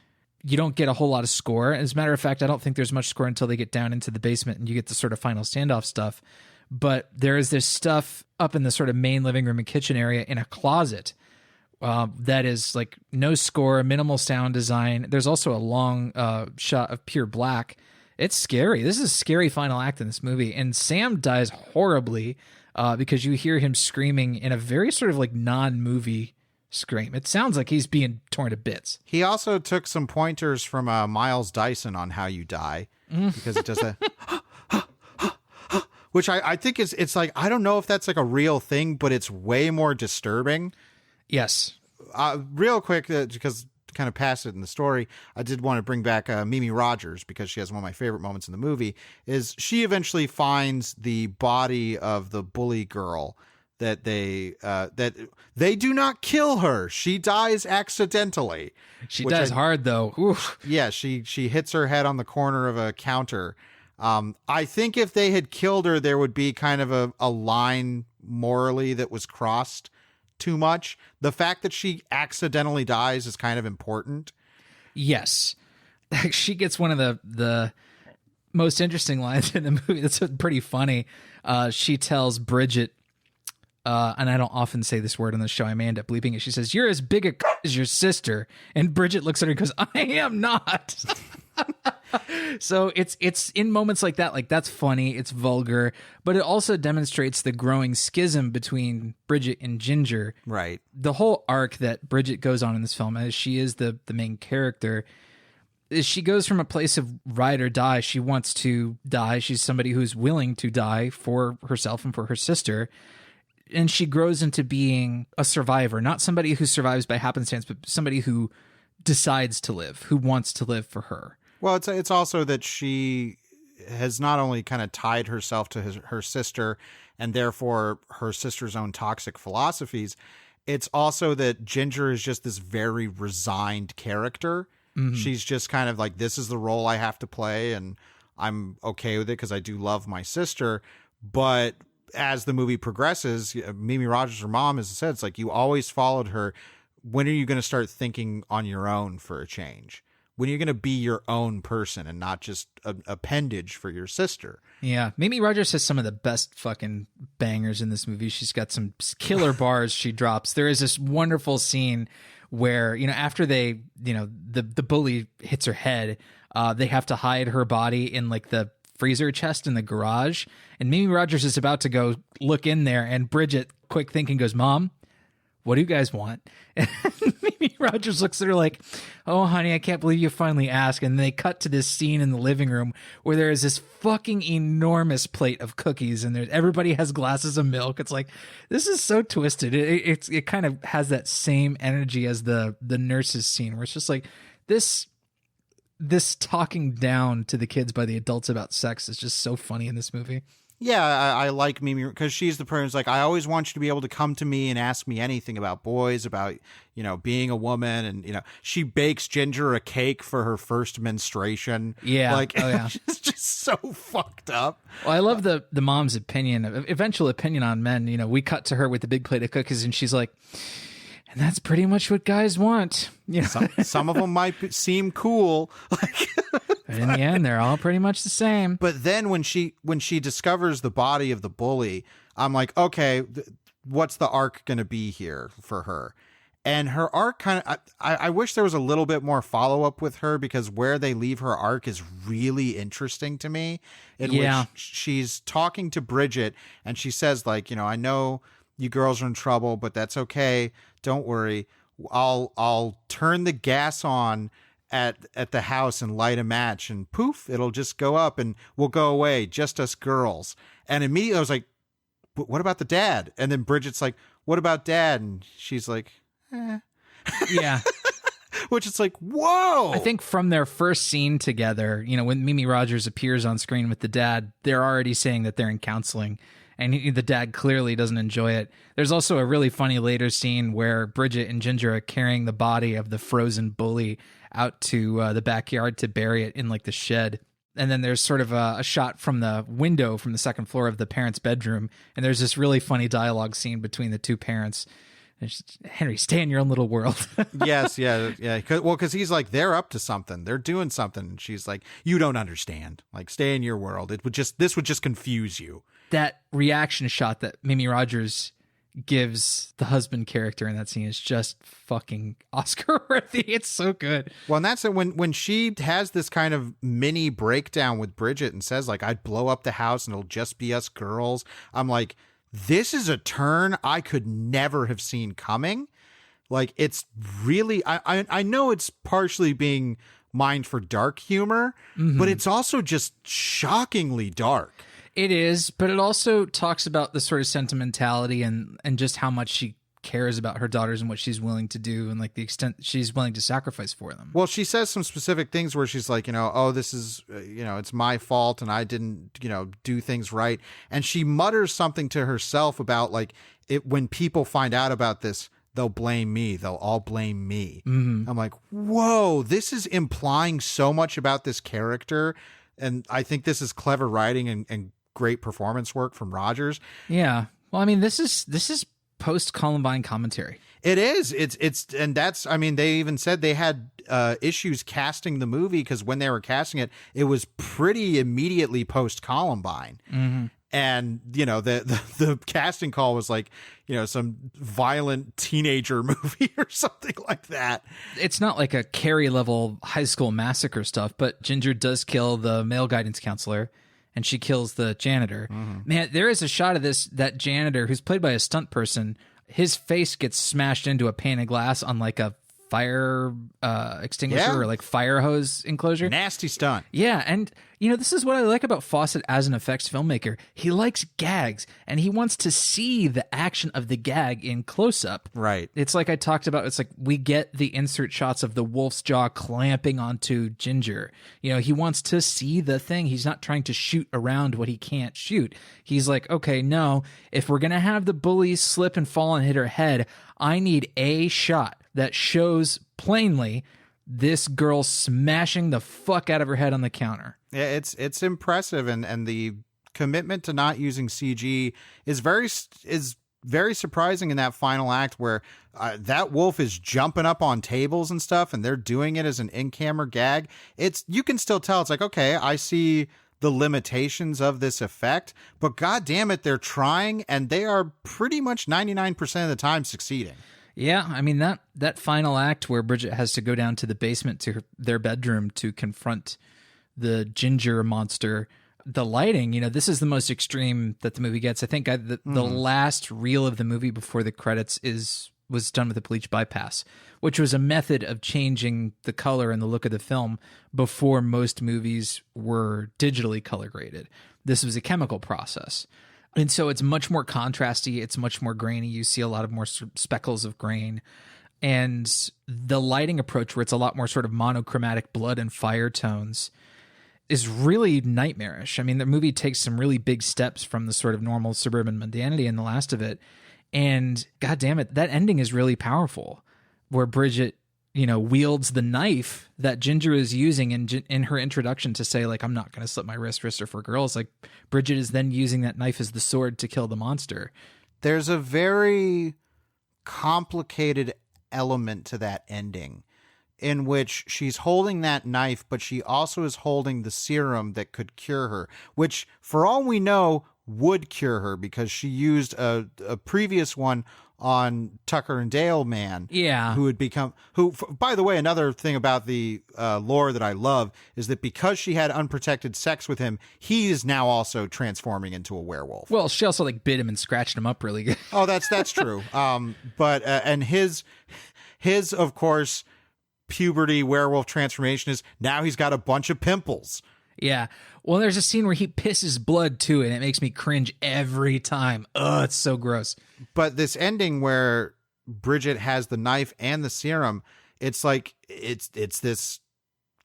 you don't get a whole lot of score. As a matter of fact, I don't think there's much score until they get down into the basement and you get the sort of final standoff stuff. But there is this stuff up in the sort of main living room and kitchen area in a closet that is like no score, minimal sound design. There's also a long shot of pure black. It's scary. This is a scary final act in this movie. And Sam dies horribly because you hear him screaming in a very sort of like non-movie scream. It sounds like he's being torn to bits. He also took some pointers from Miles Dyson on how you die, because it does a which I think it's like, I don't know if that's like a real thing, but it's way more disturbing. Yes. Real quick, because kind of past it in the story, I did want to bring back Mimi Rogers, because she has one of my favorite moments in the movie. Is she eventually finds the body of the bully girl that they do not kill her. She dies accidentally. She dies hard though. Oof. Yeah, she hits her head on the corner of a counter. I think if they had killed her, there would be kind of a line morally that was crossed too much. The fact that she accidentally dies is kind of important. Yes. She gets one of the most interesting lines in the movie. That's pretty funny. She tells Bridget, and I don't often say this word on the show, I may end up bleeping it. She says, "You're as big a as your sister." And Bridget looks at her and goes, "I am not." So it's in moments like that, like that's funny, it's vulgar, but it also demonstrates the growing schism between Bridget and Ginger. Right. The whole arc that Bridget goes on in this film, as she is the main character, is she goes from a place of ride or die. She wants to die. She's somebody who's willing to die for herself and for her sister. And she grows into being a survivor, not somebody who survives by happenstance, but somebody who decides to live, who wants to live for her. Well, it's also that she has not only kind of tied herself to her sister and therefore her sister's own toxic philosophies, it's also that Ginger is just this very resigned character She's just kind of like, this is the role I have to play, and I'm okay with it because I do love my sister. But as the movie progresses, Mimi Rogers, her mom, as I said, it's like, you always followed her. When are you going to start thinking on your own for a change? When are you going to be your own person and not just an appendage for your sister? Yeah. Mimi Rogers has some of the best fucking bangers in this movie. She's got some killer bars she drops. There is this wonderful scene where, after they, the bully hits her head, they have to hide her body in like the freezer chest in the garage. And Mimi Rogers is about to go look in there, and Bridget, quick thinking, goes, "Mom, what do you guys want?" And Mimi Rogers looks at her like, "Oh, honey, I can't believe you finally asked." And they cut to this scene in the living room where there is this fucking enormous plate of cookies, and everybody has glasses of milk. It's like, this is so twisted. It kind of has that same energy as the nurses scene, where it's just like this talking down to the kids by the adults about sex is just so funny in this movie. Yeah, I like Mimi because she's the person who's like, I always want you to be able to come to me and ask me anything about boys, about, being a woman. And, she bakes Ginger a cake for her first menstruation. Yeah. Like, oh, yeah. It's just so fucked up. Well, I love the mom's eventual opinion on men. We cut to her with the big plate of cookies, and she's like, and that's pretty much what guys want. Some of them might seem cool. But in the end, they're all pretty much the same. But then when she discovers the body of the bully, I'm like, okay, what's the arc going to be here for her? And her arc kind of, I wish there was a little bit more follow up with her, because where they leave her arc is really interesting to me. In which she's talking to Bridget, and she says, like, I know you girls are in trouble, but that's okay. Don't worry. I'll turn the gas on at the house and light a match, and poof, it'll just go up and we'll go away, just us girls. And immediately I was like, what about the dad? And then Bridget's like, what about dad? And she's like, yeah. Which is like, whoa. I think from their first scene together, when Mimi Rogers appears on screen with the dad, they're already saying that they're in counseling, and the dad clearly doesn't enjoy it. There's also a really funny later scene where Bridget and Ginger are carrying the body of the frozen bully out to the backyard to bury it in like the shed. And then there's sort of a shot from the window from the second floor of the parents' bedroom, and there's this really funny dialogue scene between the two parents. Henry, stay in your own little world. Yes, yeah. Because he's like, they're up to something. They're doing something. And she's like, you don't understand. Like, stay in your world. This would just confuse you. That reaction shot that Mimi Rogers gives the husband character in that scene is just fucking Oscar worthy. It's so good. Well, and that's it. When she has this kind of mini breakdown with Bridget and says, like, I'd blow up the house and it'll just be us girls. I'm like, this is a turn I could never have seen coming. Like, it's really, I know it's partially being mined for dark humor, but it's also just shockingly dark. It is, but it also talks about the sort of sentimentality and just how much she cares about her daughters and what she's willing to do, and like the extent she's willing to sacrifice for them. Well, she says some specific things where she's like, oh, this is, it's my fault and I didn't, do things right. And she mutters something to herself about like when people find out about this, they'll blame me. They'll all blame me. Mm-hmm. I'm like, whoa, this is implying so much about this character. And I think this is clever writing and great performance work from Rogers. Yeah. Well, I mean, this is post-Columbine commentary. It is. And that's, I mean, they even said they had issues casting the movie because when they were casting it, it was pretty immediately post-Columbine. Mm-hmm. And, the casting call was like, some violent teenager movie or something like that. It's not like a Carrie level high school massacre stuff, but Ginger does kill the male guidance counselor, and she kills the janitor. Mm-hmm. Man, there is a shot of that janitor who's played by a stunt person. His face gets smashed into a pane of glass on like a fire extinguisher or like fire hose enclosure. Nasty stunt. Yeah, and this is what I like about Fawcett as an effects filmmaker. He likes gags, and he wants to see the action of the gag in close-up. Right. It's like I talked about, it's like we get the insert shots of the wolf's jaw clamping onto Ginger. He wants to see the thing. He's not trying to shoot around what he can't shoot. He's like, okay, no, if we're going to have the bully slip and fall and hit her head, I need a shot that shows plainly this girl smashing the fuck out of her head on the counter. Yeah, it's impressive, and the commitment to not using CG is very surprising in that final act where that wolf is jumping up on tables and stuff, and they're doing it as an in-camera gag. You can still tell it's like, okay, I see the limitations of this effect, but god damn it, they're trying, and they are pretty much 99% of the time succeeding. Yeah, I mean, that final act where Bridget has to go down to the basement to their bedroom to confront the ginger monster, the lighting, this is the most extreme that the movie gets. I think the last reel of the movie before the credits was done with a bleach bypass, which was a method of changing the color and the look of the film before most movies were digitally color graded. This was a chemical process. And so it's much more contrasty. It's much more grainy. You see a lot of more speckles of grain. And the lighting approach, where it's a lot more sort of monochromatic blood and fire tones, is really nightmarish. I mean, the movie takes some really big steps from the sort of normal suburban mundanity in the last of it. And god damn it, that ending is really powerful, where Bridget, wields the knife that Ginger is using in her introduction to say, like, I'm not going to slit my wrist are for girls. Like, Bridget is then using that knife as the sword to kill the monster. There's a very complicated element to that ending, in which she's holding that knife, but she also is holding the serum that could cure her, which, for all we know, would cure her, because she used a previous one on Tucker and Dale man. Yeah. Who, by the way, another thing about the lore that I love is that because she had unprotected sex with him, he is now also transforming into a werewolf. Well, she also bit him and scratched him up really good. Oh, that's true. But and his, of course, puberty werewolf transformation is now he's got a bunch of pimples. Yeah. Well, there's a scene where he pisses blood too, and it makes me cringe every time. Ugh, it's so gross. But this ending where Bridget has the knife and the serum, it's like it's this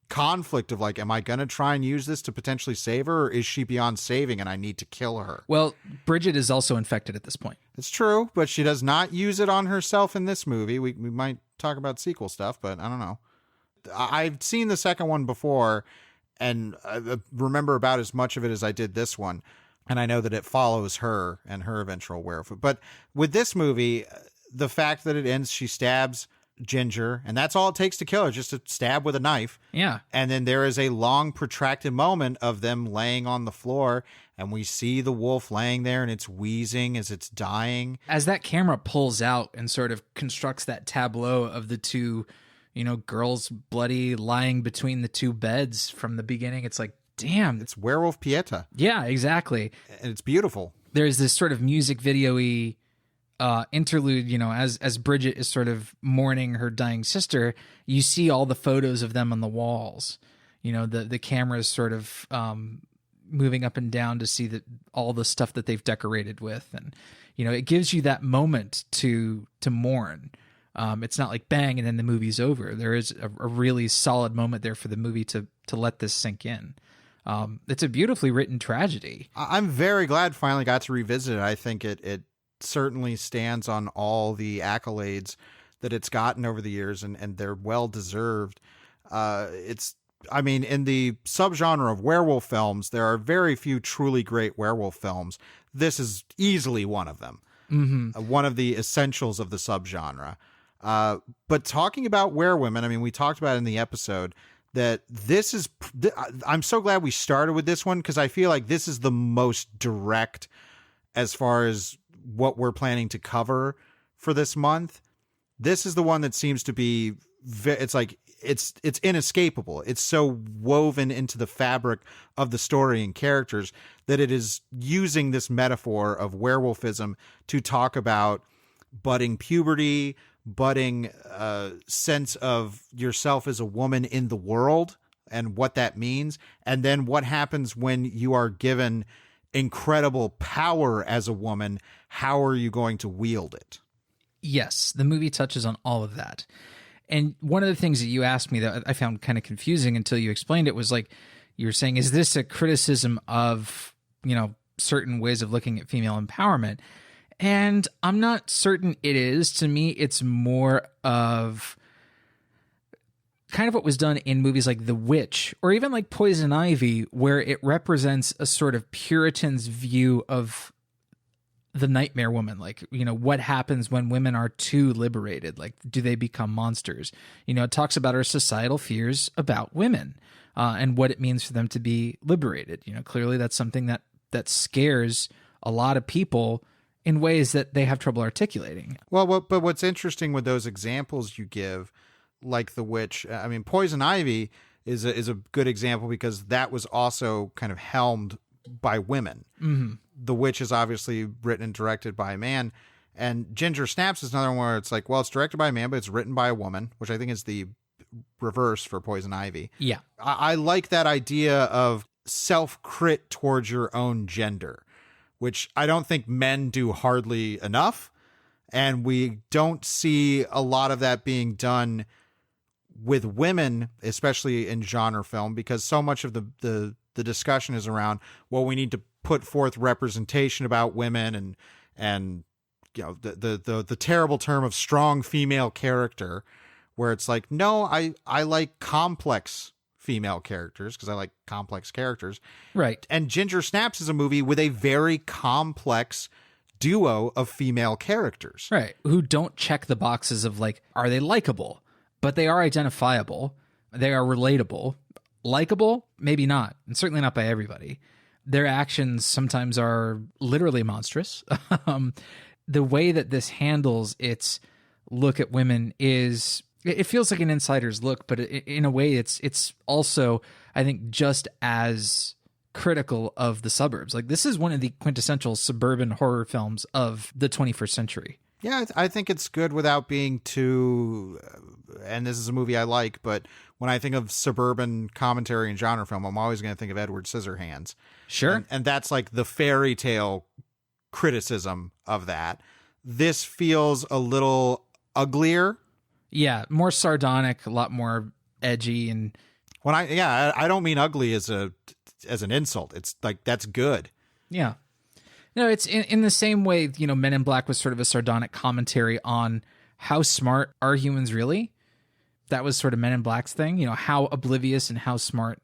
conflict of like, am I going to try and use this to potentially save her, or is she beyond saving and I need to kill her? Well, Bridget is also infected at this point. It's true, but she does not use it on herself in this movie. We might talk about sequel stuff, but I don't know. I've seen the second one before, and I remember about as much of it as I did this one. And I know that it follows her and her eventual werewolf. But with this movie, the fact that it ends, she stabs Ginger, and that's all it takes to kill her, just to stab with a knife. Yeah. And then there is a long, protracted moment of them laying on the floor, and we see the wolf laying there, and it's wheezing as it's dying. As that camera pulls out and sort of constructs that tableau of the two, girls bloody lying between the two beds from the beginning, it's like, damn. It's Werewolf Pieta. Yeah, exactly. And it's beautiful. There's this sort of music video-y interlude, as Bridget is sort of mourning her dying sister, you see all the photos of them on the walls. The camera's sort of moving up and down to see all the stuff that they've decorated with. And, it gives you that moment to mourn. It's not like bang and then the movie's over. There is a really solid moment there for the movie to let this sink in. It's a beautifully written tragedy. I'm very glad finally got to revisit it. I think it certainly stands on all the accolades that it's gotten over the years, and they're well deserved. In the subgenre of werewolf films, there are very few truly great werewolf films. This is easily one of them. Mm-hmm. One of the essentials of the subgenre. But talking about werewomen, we talked about it in the episode that this is, I'm so glad we started with this one, because I feel like this is the most direct as far as what we're planning to cover for this month. This is the one that seems to be, it's like, it's inescapable. It's so woven into the fabric of the story and characters that it is using this metaphor of werewolfism to talk about budding puberty, budding sense of yourself as a woman in the world and what that means. And then what happens when you are given incredible power as a woman? How are you going to wield it? Yes, the movie touches on all of that. And one of the things that you asked me that I found kind of confusing until you explained it was like, you were saying, is this a criticism of, certain ways of looking at female empowerment? And I'm not certain it is. To me, it's more of kind of what was done in movies like The Witch or even like Poison Ivy, where it represents a sort of Puritan's view of the nightmare woman. Like, you know, what happens when women are too liberated? Like, do they become monsters? You know, it talks about our societal fears about women and what it means for them to be liberated. You know, clearly that's something that scares a lot of people in ways that they have trouble articulating. Well, but what's interesting with those examples you give, like The Witch, I mean, Poison Ivy is a good example because that was also kind of helmed by women. Mm-hmm. The Witch is obviously written and directed by a man, and Ginger Snaps is another one where it's like, well, it's directed by a man, but it's written by a woman, which I think is the reverse for Poison Ivy. Yeah. I like that idea of self-crit towards your own gender, which I don't think men do hardly enough, and we don't see a lot of that being done with women, especially in genre film, because so much of the discussion is around, well, we need to put forth representation about women and you know the terrible term of strong female character, where it's like, no, I like complex female characters because I like complex characters. Right. And Ginger Snaps is a movie with a very complex duo of female characters. Right. Who don't check the boxes of like, are they likable? But they are identifiable. They are relatable. Likable? Maybe not. And certainly not by everybody. Their actions sometimes are literally monstrous. The way that this handles its look at women is, it feels like an insider's look, but in a way it's also, I think, just as critical of the suburbs. Like, this is one of the quintessential suburban horror films of the 21st century. Yeah, I think it's good without being too, and this is a movie I like, but when I think of suburban commentary and genre film, I'm always going to think of Edward Scissorhands. Sure. And that's like the fairy tale criticism of that. This feels a little uglier. Yeah, more sardonic, a lot more edgy, and I don't mean ugly as an insult. It's like, that's good. Yeah. No, it's in the same way, you know, Men in Black was sort of a sardonic commentary on how smart are humans really? That was sort of Men in Black's thing, you know, how oblivious and how smart,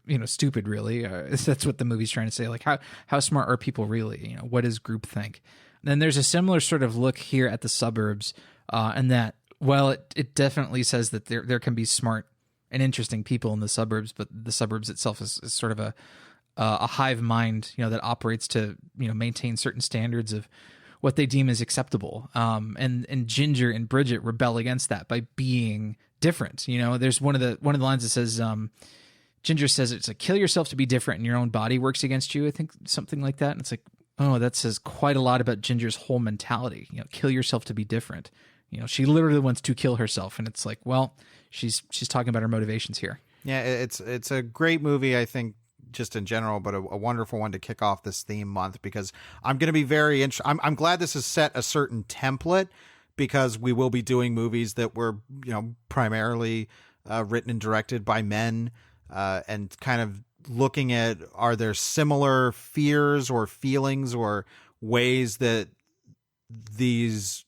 you know, stupid really. That's what the movie's trying to say. Like, how smart are people really? You know, what is groupthink? Then there's a similar sort of look here at the suburbs, and that, well, it definitely says that there can be smart and interesting people in the suburbs, but the suburbs itself is sort of a hive mind, you know, that operates to, you know, maintain certain standards of what they deem as acceptable. And Ginger and Bridget rebel against that by being different. You know, there's one of the lines that says, Ginger says, it's like, kill yourself to be different and your own body works against you. I think something like that. And it's like, oh, that says quite a lot about Ginger's whole mentality. You know, kill yourself to be different. You know, she literally wants to kill herself. And it's like, well, she's talking about her motivations here. Yeah, it's a great movie, I think, just in general, but a wonderful one to kick off this theme month, because I'm going to be very interested. I'm glad this has set a certain template, because we will be doing movies that were, you know, primarily written and directed by men, and kind of looking at, are there similar fears or feelings or ways that these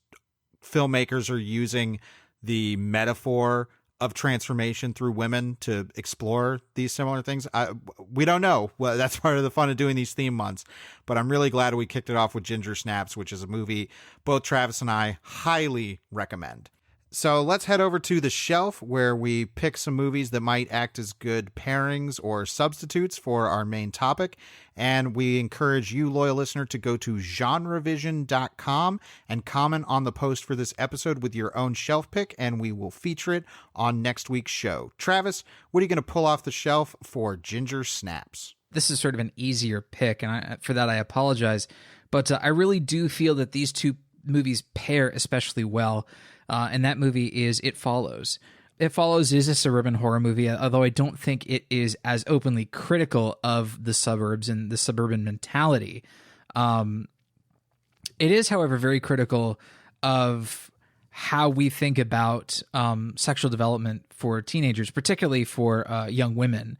filmmakers are using the metaphor of transformation through women to explore these similar things. We don't know. Well, that's part of the fun of doing these theme months, but I'm really glad we kicked it off with Ginger Snaps, which is a movie both Travis and I highly recommend. So let's head over to the shelf, where we pick some movies that might act as good pairings or substitutes for our main topic. And we encourage you, loyal listener, to go to genrevision.com and comment on the post for this episode with your own shelf pick, and we will feature it on next week's show. Travis, what are you going to pull off the shelf for Ginger Snaps? This is sort of an easier pick, and for that I apologize. But I really do feel that these two movies pair especially well. And that movie is It Follows. It Follows is a suburban horror movie, although I don't think it is as openly critical of the suburbs and the suburban mentality. It is, however, very critical of how we think about sexual development for teenagers, particularly for young women.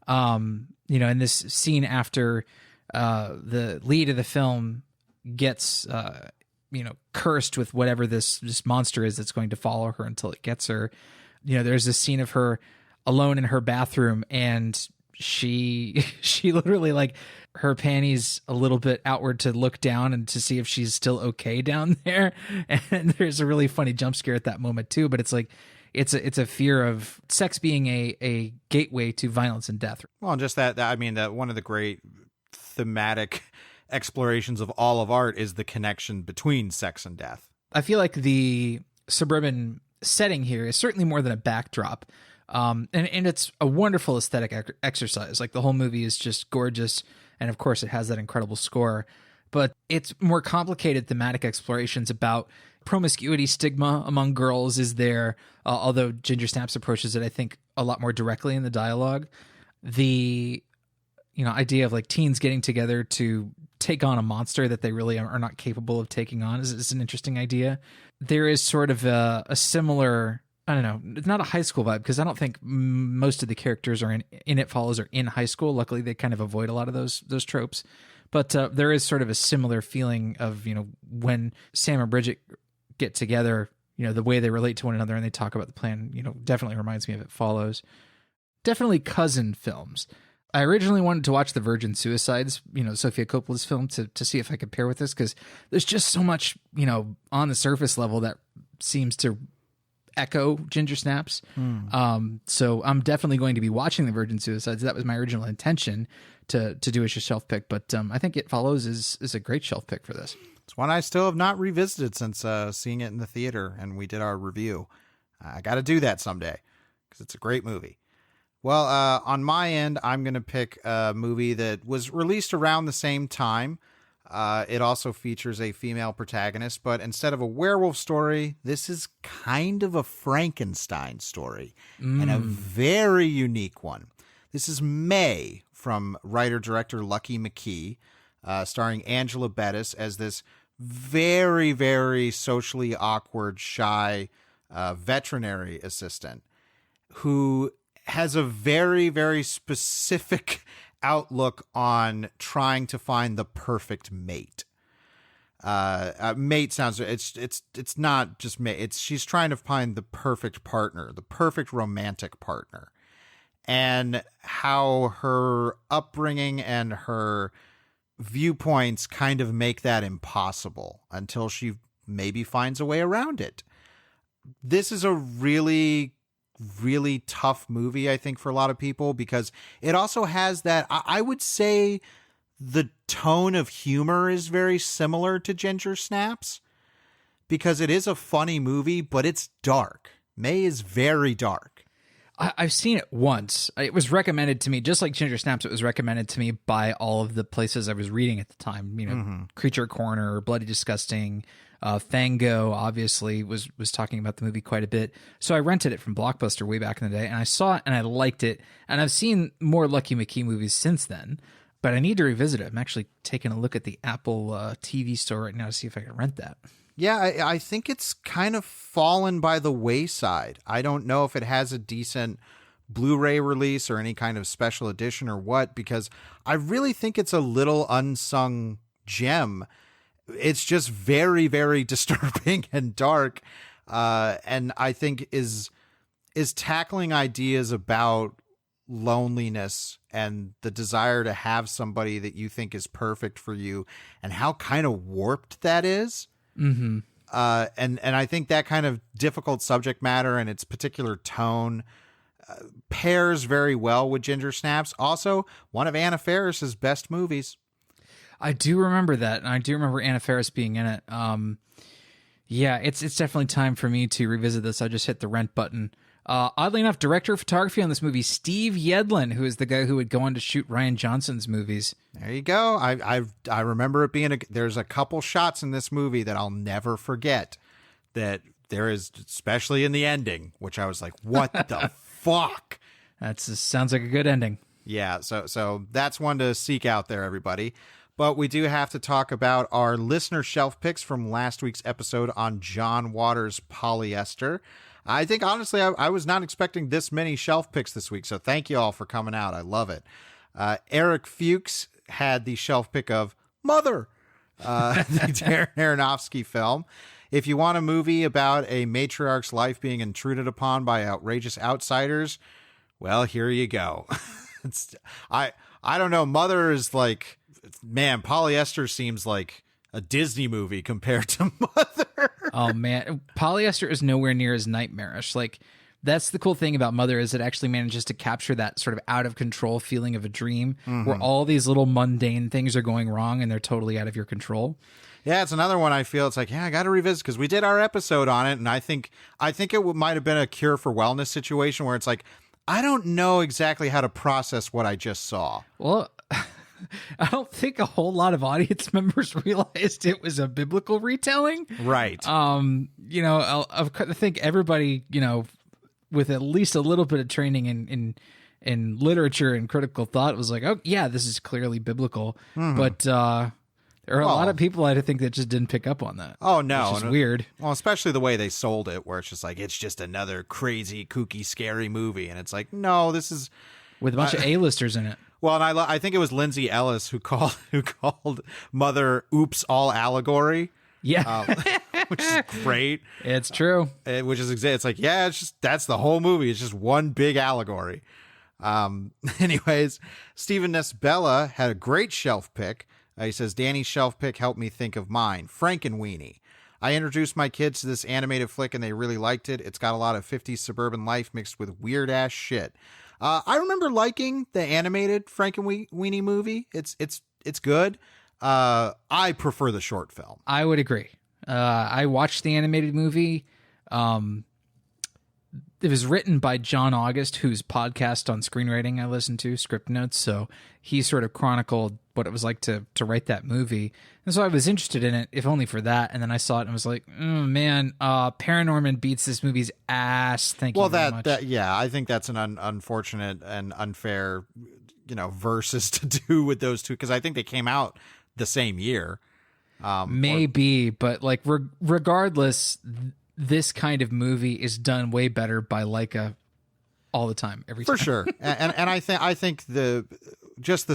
You know, in this scene after the lead of the film gets you know, cursed with whatever this monster is that's going to follow her until it gets her. There's this scene of her alone in her bathroom, and she literally, like, her panties a little bit outward to look down and to see if she's still okay down there. And there's a really funny jump scare at that moment too. But it's like, it's a fear of sex being a gateway to violence and death. Well, and just that one of the great thematic explorations of all of art is the connection between sex and death. I feel like the suburban setting here is certainly more than a backdrop. And it's a wonderful aesthetic exercise. Like, the whole movie is just gorgeous. And of course, it has that incredible score. But it's more complicated thematic explorations about promiscuity stigma among girls is there, although Ginger Snaps approaches it, I think, a lot more directly in the dialogue. The idea of, like, teens getting together to take on a monster that they really are not capable of taking on is an interesting idea. There is sort of a similar, I don't know, it's not a high school vibe, because I don't think most of the characters are in It Follows are in high school. Luckily, they kind of avoid a lot of those tropes. But there is sort of a similar feeling of, when Sam and Bridget get together, the way they relate to one another and they talk about the plan, definitely reminds me of It Follows. Definitely cousin films. I originally wanted to watch The Virgin Suicides, Sofia Coppola's film, to see if I could pair with this, because there's just so much, on the surface level that seems to echo Ginger Snaps. So I'm definitely going to be watching The Virgin Suicides. That was my original intention to do as a shelf pick, but I think It Follows is a great shelf pick for this. It's one I still have not revisited since seeing it in the theater and we did our review. I got to do that someday because it's a great movie. Well, on my end, I'm going to pick a movie that was released around the same time. It also features a female protagonist, but instead of a werewolf story, this is kind of a Frankenstein story, and a very unique one. This is May from writer-director Lucky McKee, starring Angela Bettis as this very, very socially awkward, shy veterinary assistant who has a very, very specific outlook on trying to find the perfect mate. Mate sounds, it's not just mate. She's trying to find the perfect partner, the perfect romantic partner, and how her upbringing and her viewpoints kind of make that impossible until she maybe finds a way around it. This is a really tough movie, I think, for a lot of people, because it also has that, I would say the tone of humor is very similar to Ginger Snaps, because it is a funny movie, but it's dark. May is very dark. I've seen it once. It was recommended to me, just like Ginger Snaps, it was recommended to me by all of the places I was reading at the time. Creature Corner, Bloody Disgusting, Fango obviously was talking about the movie quite a bit. So I rented it from Blockbuster way back in the day, and I saw it and I liked it. And I've seen more Lucky McKee movies since then, but I need to revisit it. I'm actually taking a look at the Apple TV store right now to see if I can rent that. Yeah, I think it's kind of fallen by the wayside. I don't know if it has a decent Blu-ray release or any kind of special edition or what, because I really think it's a little unsung gem. It's just very, very disturbing and dark, and I think is tackling ideas about loneliness and the desire to have somebody that you think is perfect for you, and how kind of warped that is. And I think that kind of difficult subject matter and its particular tone pairs very well with Ginger Snaps. Also, one of Anna Faris's best movies. I do remember that, and I do remember Anna Faris being in it. Yeah, it's definitely time for me to revisit this. I just hit the rent button. Oddly enough, director of photography on this movie, Steve Yedlin, who is the guy who would go on to shoot Rian Johnson's movies. There you go. I remember it being there's a couple shots in this movie that I'll never forget, that there is, especially in the ending, which I was like, what the fuck? That sounds like a good ending. Yeah, so that's one to seek out there, everybody. But we do have to talk about our listener shelf picks from last week's episode on John Waters' Polyester. I think, honestly, I was not expecting this many shelf picks this week, so thank you all for coming out. I love it. Eric Fuchs had the shelf pick of Mother, the Darren Aronofsky film. if you want a movie about a matriarch's life being intruded upon by outrageous outsiders, well, here you go. I don't know. Mother is like, man, Polyester seems like a Disney movie compared to Mother. Oh man, Polyester is nowhere near as nightmarish. Like, that's the cool thing about Mother, is it actually manages to capture that sort of out of control feeling of a dream where all these little mundane things are going wrong and they're totally out of your control. Yeah, it's another one I feel it's like, yeah, I got to revisit because we did our episode on it, and I think it might have been a cure for wellness situation where it's like, I don't know exactly how to process what I just saw. Well, I don't think a whole lot of audience members realized it was a biblical retelling. Right. You know, I think everybody, you know, with at least a little bit of training in literature and critical thought was like, oh yeah, this is clearly biblical. But there are a lot of people I think that just didn't pick up on that. Oh no, which is weird. Well, especially the way they sold it, where it's just like it's just another crazy, kooky, scary movie, and it's like, no, this is with a bunch of A-listers in it. Well, and I think it was Lindsay Ellis who called Mother "Oops, all allegory." Yeah, which is great. It's true. It's like, yeah, it's just that's the whole movie. It's just one big allegory. Anyways, Stephen Nesbella had a great shelf pick. He says, Danny's shelf pick helped me think of mine, Frankenweenie. I introduced my kids to this animated flick and they really liked it. It's got a lot of 50s suburban life mixed with weird ass shit. I remember liking the animated Frankenweenie movie. It's good. I prefer the short film. I would agree. I watched the animated movie. It was written by John August, whose podcast on screenwriting I listened to, Script Notes. So he sort of chronicled what it was like to write that movie. And so I was interested in it, if only for that. And then I saw it and was like, oh, man, Paranorman beats this movie's ass. Thank you very much. Yeah, I think that's an unfortunate and unfair, verses to do with those two, because I think they came out the same year. Maybe, but like regardless, this kind of movie is done way better by Laika all the time, every time. For sure. And I think the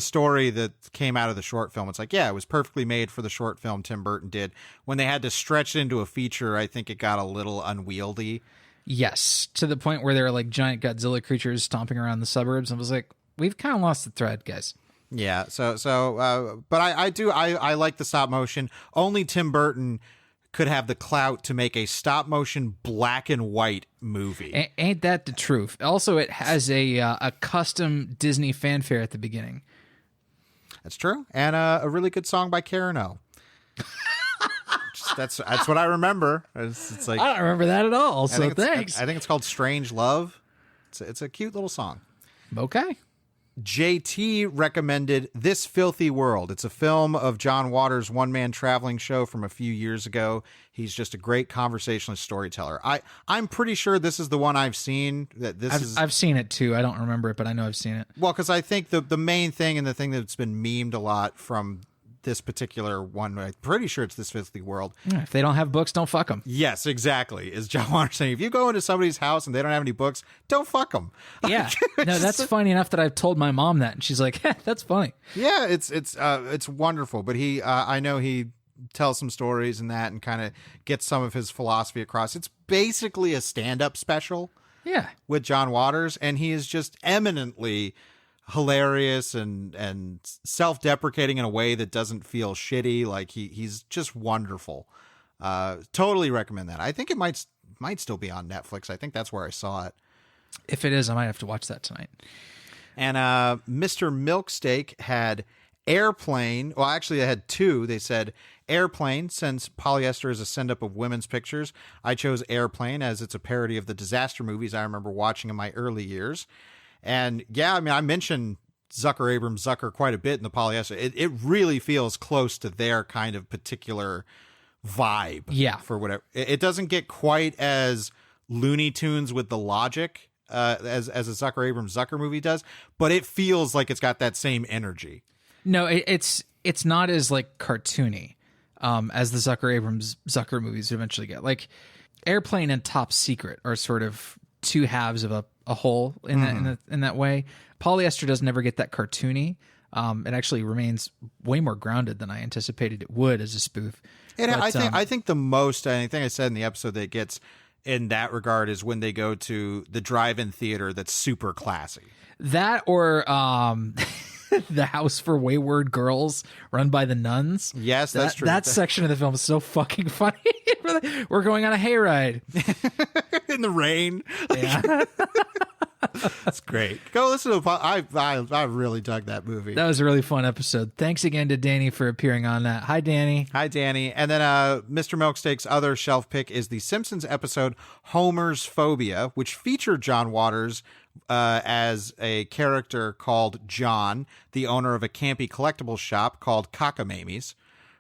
story that came out of the short film, it's like, yeah, it was perfectly made for the short film Tim Burton did. When they had to stretch it into a feature, I think it got a little unwieldy. Yes, to the point where there were like giant Godzilla creatures stomping around the suburbs. I was like, we've kind of lost the thread, guys. Yeah, but I like the stop motion. Only Tim Burton could have the clout to make a stop motion black and white movie. Ain't that the truth? Also, it has a custom Disney fanfare at the beginning. That's true, and a really good song by Karen O. That's what I remember. It's like, I don't remember that at all. So thanks. I think it's called "Strange Love." It's a cute little song. Okay. JT recommended This Filthy World. It's a film of John Waters' one-man traveling show from a few years ago. He's just a great conversationalist storyteller. I'm pretty sure this is the one I've seen. I've seen it too. I don't remember it, but I know I've seen it. Well, because I think the main thing and the thing that's been memed a lot from this particular one, I'm pretty sure it's This Filthy World. If they don't have books, don't fuck them. Yes, exactly. Is John Waters saying, if you go into somebody's house and they don't have any books, don't fuck them. Yeah. No, that's funny enough that I've told my mom that, and she's like, that's funny. Yeah, it's wonderful. But I know he tells some stories and that and kind of gets some of his philosophy across. It's basically a stand-up special. Yeah. With John Waters, and he is just eminently hilarious and self-deprecating in a way that doesn't feel shitty. Like he's just wonderful. Totally recommend that. I think it might still be on Netflix. I think that's where I saw it. If it is, I might have to watch that tonight. And Mr. Milksteak had Airplane. Well, actually, I had two. They said Airplane, since Polyester is a send-up of women's pictures. I chose Airplane as it's a parody of the disaster movies I remember watching in my early years. And yeah, I mean, I mentioned Abrams Zucker quite a bit in the Polyester. It really feels close to their kind of particular vibe. Yeah. For whatever. It doesn't get quite as Looney Tunes with the logic as a Abrams Zucker movie does, but it feels like it's got that same energy. No, it's not as like cartoony as the Abrams Zucker movies eventually get. Like Airplane and Top Secret are sort of two halves of a whole in that way. Polyester doesn't ever get that cartoony. It actually remains way more grounded than I anticipated it would as a spoof. I think the most anything I said in the episode that gets in that regard is when they go to the drive-in theater that's super classy. That or the House for Wayward Girls run by the nuns. Yes, that's true. That section of the film is so fucking funny. We're going on a hayride in the rain. Yeah. That's great. Go listen to I really dug that movie. That was a really fun episode. Thanks again to Danny for appearing on that. Hi, Danny. Hi, Danny. And then Mr. Milksteak's other shelf pick is the Simpsons episode Homer's Phobia, which featured John Waters as a character called John, the owner of a campy collectibles shop called Cockamamie's,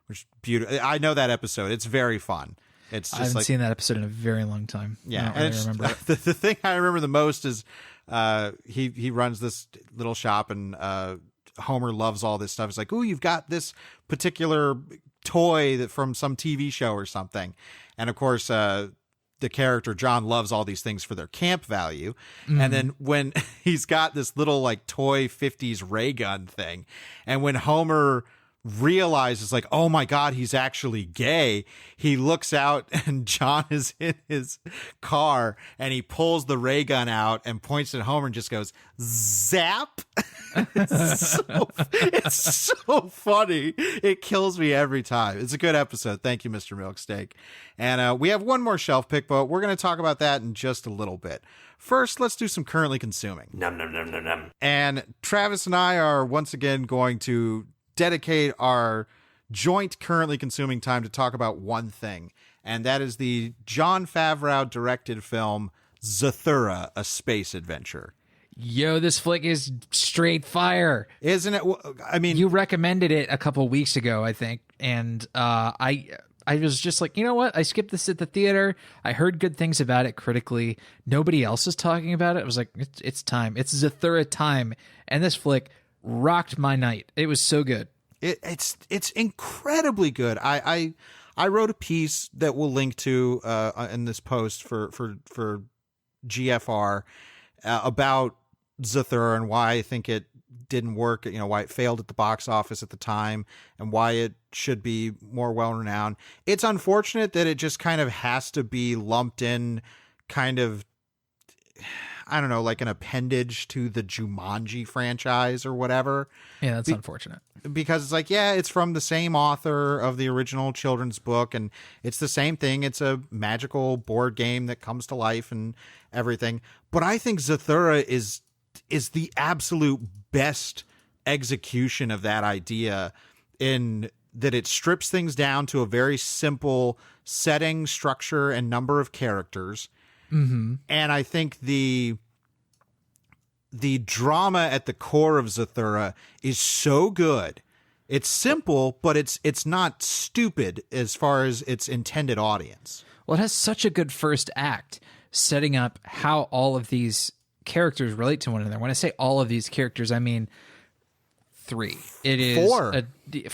which is beautiful. I know that episode. It's very fun. It's just I haven't seen that episode in a very long time. Yeah, I don't really remember it. The thing I remember the most is he runs this little shop, and Homer loves all this stuff. He's like, "Ooh, you've got this particular toy from some TV show or something," and of course, the character John loves all these things for their camp value. Mm-hmm. And then when he's got this little like toy 50s ray gun thing, and when Homer realizes like, oh my God, he's actually gay, he looks out and John is in his car and he pulls the ray gun out and points at Homer and just goes, zap. It's so funny. It kills me every time. It's a good episode. Thank you, Mr. Milksteak. And we have one more shelf pick, but we're going to talk about that in just a little bit. First, let's do some currently consuming. Num, num, num, num, num. And Travis and I are once again going to dedicate our joint currently consuming time to talk about one thing, and that is the Jon Favreau directed film Zathura: A Space Adventure. Yo, this flick is straight fire. Isn't it? I mean, you recommended it a couple weeks ago, I think, and I was just like, you know what? I skipped this at the theater. I heard good things about it critically. Nobody else is talking about it. I was like, it's time. It's Zathura time. And this flick rocked my night. It was so good. It's incredibly good. I wrote a piece that we'll link to in this post for GFR about Zathura and why I think it didn't work, you know, why it failed at the box office at the time and why it should be more well-renowned. It's unfortunate that it just kind of has to be lumped in kind of, I don't know, like an appendage to the Jumanji franchise or whatever. Yeah, that's unfortunate. Because it's like, yeah, it's from the same author of the original children's book, and it's the same thing. It's a magical board game that comes to life and everything. But I think Zathura is the absolute best execution of that idea, in that it strips things down to a very simple setting, structure, and number of characters. Mm-hmm. And I think the drama at the core of Zathura is so good. It's simple, but it's not stupid as far as its intended audience. Well, it has such a good first act, setting up how all of these characters relate to one another. When I say all of these characters, I mean 3. It is 4.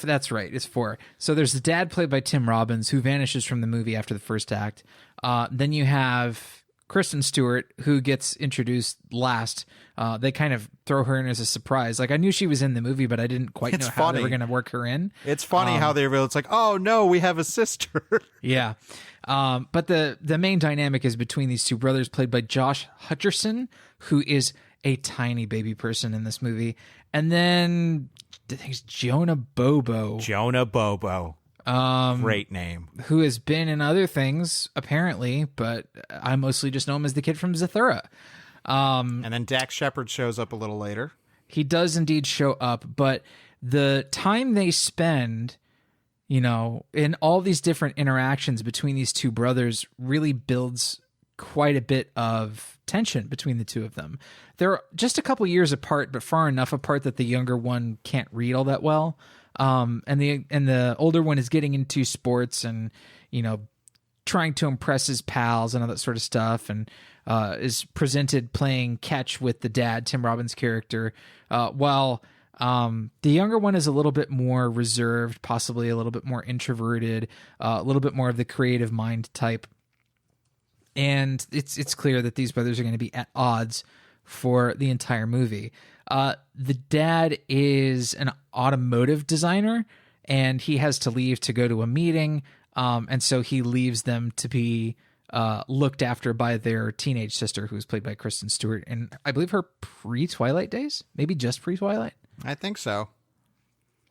That's right. It's 4. So there's the dad played by Tim Robbins, who vanishes from the movie after the first act. Then you have Kristen Stewart, who gets introduced last. They kind of throw her in as a surprise. Like, I knew she was in the movie, but I didn't quite know how they were going to work her in. It's funny how they reveal, it's like, oh no, we have a sister. Yeah. But the main dynamic is between these two brothers, played by Josh Hutcherson, who is a tiny baby person in this movie. And then I think it's Jonah Bobo. Jonah Bobo. Great name. Who has been in other things, apparently, but I mostly just know him as the kid from Zathura. And then Dax Shepard shows up a little later. He does indeed show up, but the time they spend, you know, in all these different interactions between these two brothers really builds quite a bit of tension between the two of them. They're just a couple years apart, but far enough apart that the younger one can't read all that well. And the older one is getting into sports and, you know, trying to impress his pals and all that sort of stuff, and is presented playing catch with the dad, Tim Robbins' character, while the younger one is a little bit more reserved, possibly a little bit more introverted, a little bit more of the creative mind type. And it's clear that these brothers are going to be at odds for the entire movie. The dad is an automotive designer, and he has to leave to go to a meeting. And so he leaves them to be looked after by their teenage sister, who's played by Kristen Stewart, and I believe her pre-Twilight days, maybe just pre-Twilight. I think so.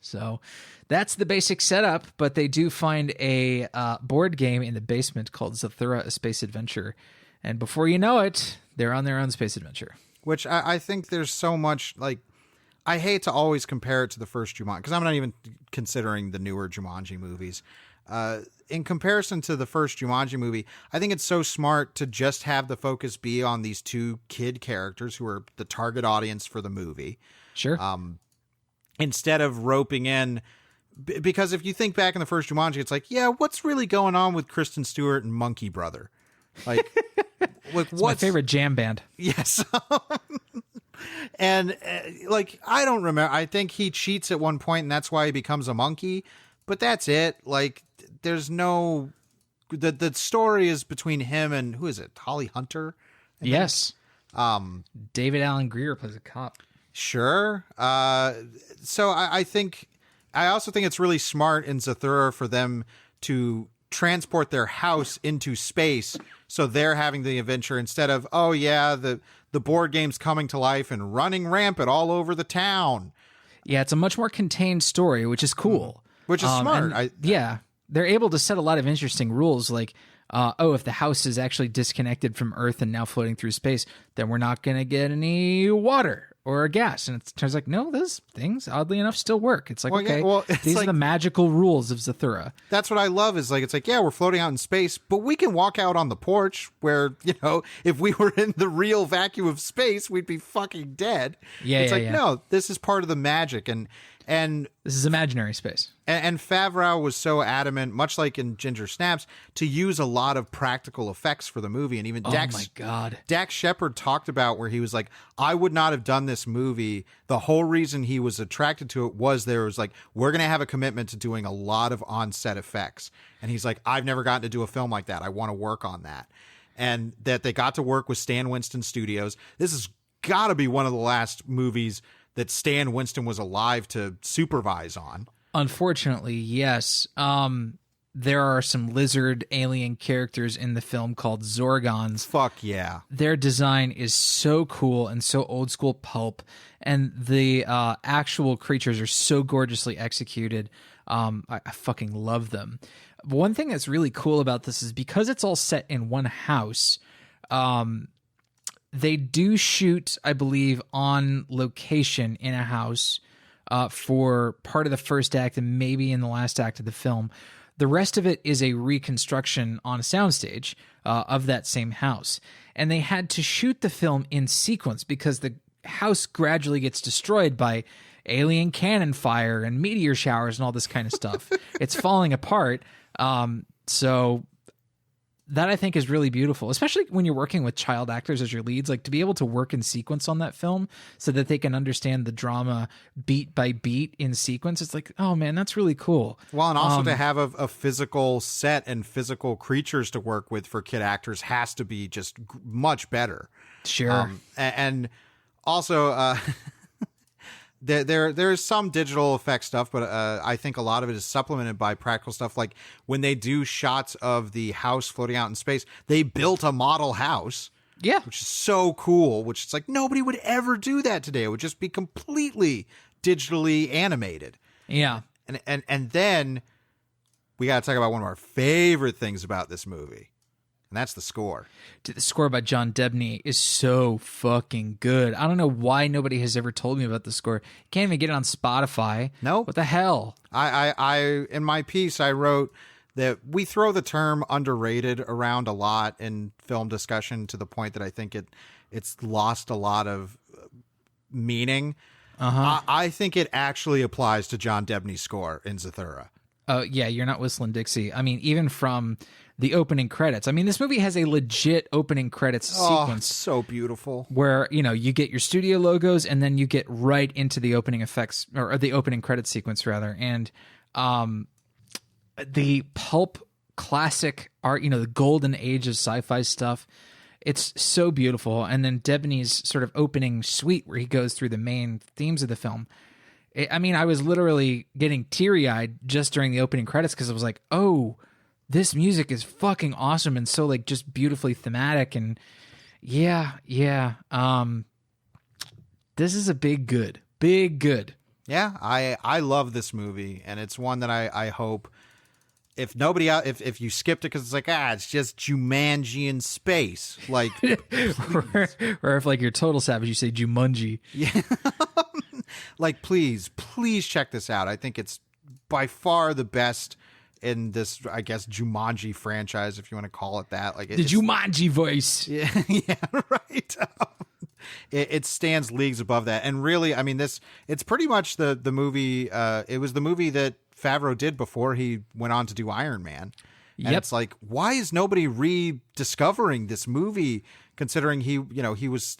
So that's the basic setup, but they do find a board game in the basement called Zathura: A Space Adventure. And before you know it, they're on their own space adventure. Which I think there's so much, like, I hate to always compare it to the first Jumanji, because I'm not even considering the newer Jumanji movies. In comparison to the first Jumanji movie, I think it's so smart to just have the focus be on these two kid characters who are the target audience for the movie. Sure. Instead of roping in, because if you think back in the first Jumanji, it's like, yeah, what's really going on with Kristen Stewart and Monkey Brother? Like, what's my favorite jam band? Yes. And like, I don't remember. I think he cheats at one point and that's why he becomes a monkey, but that's it. Like, there's no, the story is between him and who is it? Holly Hunter? Yes. David Alan Grier plays a cop. Sure. So I think, I also think it's really smart in Zathura for them to transport their house into space. So they're having the adventure instead of, oh yeah, the board game's coming to life and running rampant all over the town. Yeah, it's a much more contained story, which is cool. Which is smart. Yeah, they're able to set a lot of interesting rules, like, if the house is actually disconnected from Earth and now floating through space, then we're not going to get any water or gas. And it turns like, no, those things, oddly enough, still work. It's like, well, okay, yeah, well, these are the magical rules of Zathura. That's what I love is like, it's like, yeah, we're floating out in space, but we can walk out on the porch where, you know, if we were in the real vacuum of space, we'd be fucking dead. Yeah, it's yeah, like, yeah. no, this is part of the magic. And This is imaginary space. And Favreau was so adamant, much like in Ginger Snaps, to use a lot of practical effects for the movie. And even Oh my God. Dax Shepard talked about where he was like, I would not have done this movie. The whole reason he was attracted to it was there was like, we're going to have a commitment to doing a lot of on-set effects. And he's like, I've never gotten to do a film like that. I want to work on that. And that they got to work with Stan Winston Studios. This has got to be one of the last movies that Stan Winston was alive to supervise on. Unfortunately, yes. There are some lizard alien characters in the film called Zorgons. Fuck yeah. Their design is so cool and so old school pulp, and the actual creatures are so gorgeously executed. I fucking love them. But one thing that's really cool about this is because it's all set in one house, they do shoot, I believe, on location in a house for part of the first act and maybe in the last act of the film. The rest of it is a reconstruction on a soundstage of that same house. And they had to shoot the film in sequence because the house gradually gets destroyed by alien cannon fire and meteor showers and all this kind of stuff. It's falling apart. So that I think is really beautiful, especially when you're working with child actors as your leads, like to be able to work in sequence on that film so that they can understand the drama beat by beat in sequence. It's like, oh man, that's really cool. Well, and also to have a physical set and physical creatures to work with for kid actors has to be just much better. Sure. And also, there's some digital effect stuff, but I think a lot of it is supplemented by practical stuff. Like when they do shots of the house floating out in space, they built a model house. Yeah. Which is so cool, which it's like nobody would ever do that today. It would just be completely digitally animated. Yeah. And then we got to talk about one of our favorite things about this movie. And that's the score. The score by John Debney is so fucking good. I don't know why nobody has ever told me about the score. You can't even get it on Spotify. No. What the hell? I in my piece, I wrote that we throw the term underrated around a lot in film discussion to the point that I think it's lost a lot of meaning. I think it actually applies to John Debney's score in Zathura. Oh, yeah, you're not whistling Dixie. I mean, even from the opening credits. I mean, this movie has a legit opening credits sequence. So beautiful. Where, you know, you get your studio logos and then you get right into the opening effects, or the opening credits sequence, rather. And the pulp classic art, you know, the golden age of sci-fi stuff, it's so beautiful. And then Debney's sort of opening suite where he goes through the main themes of the film. I mean, I was literally getting teary-eyed just during the opening credits because I was like, oh, this music is fucking awesome and so like just beautifully thematic. And yeah. This is a big good. Yeah, I love this movie, and it's one that I hope if nobody out if you skipped it because it's like it's just Jumanji in space, like or if like you're total savage, you say Jumanji. Yeah, like please check this out. I think it's by far the best in this, I guess, Jumanji franchise, if you want to call it that. Like the Jumanji voice. Yeah, right. It stands leagues above that. And really, I mean, it's pretty much the movie. It was the movie that Favreau did before he went on to do Iron Man. And it's like, why is nobody rediscovering this movie, considering he was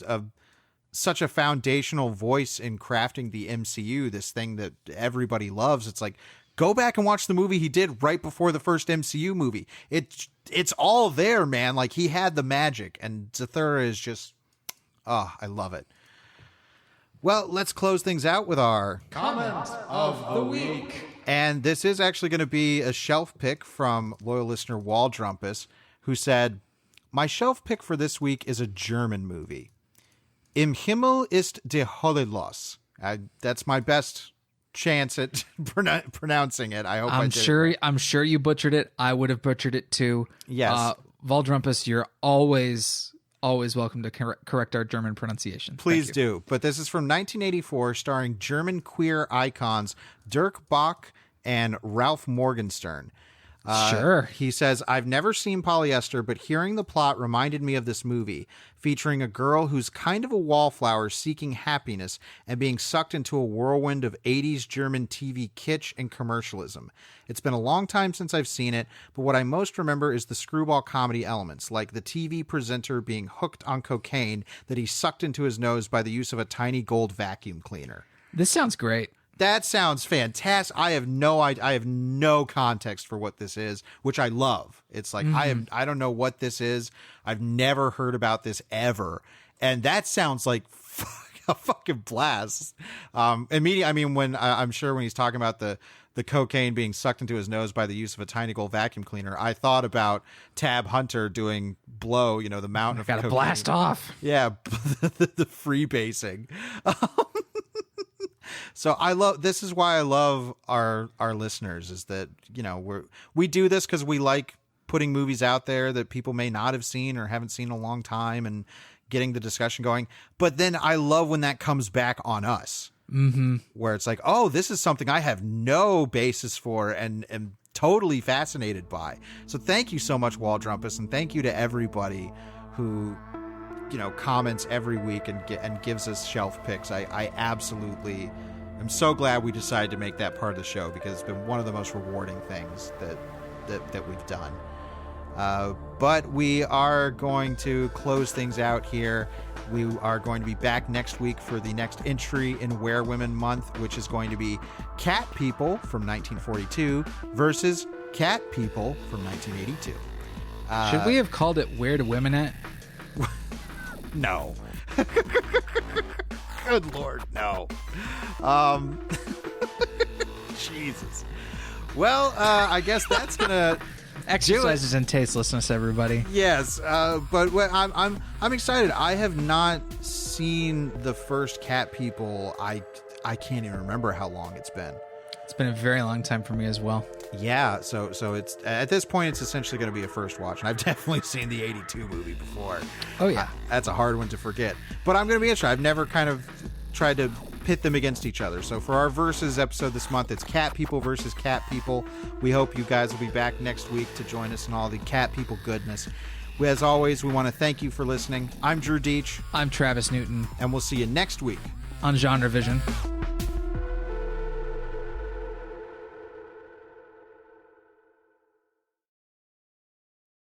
such a foundational voice in crafting the MCU, this thing that everybody loves. It's like, go back and watch the movie he did right before the first MCU movie. It's all there, man. Like, he had the magic, and Zathura is just... Oh, I love it. Well, let's close things out with our Comment of the Week. And this is actually going to be a shelf pick from loyal listener Waldrumpus, who said, my shelf pick for this week is a German movie. Im Himmel ist die Hölle los. That's my best chance at pronouncing it. I hope I'm sure you butchered it. I would have butchered it too. Yes. Waldrumpus, you're always welcome to correct our German pronunciation. Please do. But this is from 1984, starring German queer icons Dirk Bach and Ralph Morgenstern. Sure. He says, I've never seen Polyester, but hearing the plot reminded me of this movie, featuring a girl who's kind of a wallflower seeking happiness and being sucked into a whirlwind of 80s German TV kitsch and commercialism. It's been a long time since I've seen it, but what I most remember is the screwball comedy elements, like the TV presenter being hooked on cocaine that he sucked into his nose by the use of a tiny gold vacuum cleaner. This sounds great. That sounds fantastic. I have no context for what this is, which I love. It's like, I don't know what this is. I've never heard about this ever. And that sounds like a fucking blast. Immediately, I mean, when I'm sure when he's talking about the cocaine being sucked into his nose by the use of a tiny gold vacuum cleaner, I thought about Tab Hunter doing Blow, the mountain of gotta cocaine. Blast off. Yeah, the freebasing. So this is why I love our listeners, is that, we do this because we like putting movies out there that people may not have seen or haven't seen in a long time and getting the discussion going. But then I love when that comes back on us, where it's like, oh, this is something I have no basis for and am totally fascinated by. So thank you so much, Waldrumpus, and thank you to everybody who, comments every week and gives us shelf picks. I absolutely am so glad we decided to make that part of the show, because it's been one of the most rewarding things that we've done. But we are going to close things out here. We are going to be back next week for the next entry in Where Women Month, which is going to be Cat People from 1942 versus Cat People from 1982. Should we have called it Where to Women At? No. Good Lord, no. Jesus. Well, I guess that's gonna exercises in tastelessness, everybody. Yes, but I'm excited. I have not seen the first Cat People. I can't even remember how long it's been. It's been a very long time for me as well. Yeah, so it's at this point it's essentially going to be a first watch, and I've definitely seen the 82 movie before. Oh yeah, that's a hard one to forget. But I'm going to be interested. I've never kind of tried to pit them against each other. So for our versus episode this month, it's Cat People versus Cat People. We hope you guys will be back next week to join us in all the Cat People goodness. As always, we want to thank you for listening. I'm Drew Deach. I'm Travis Newton. And we'll see you next week on Genre Vision.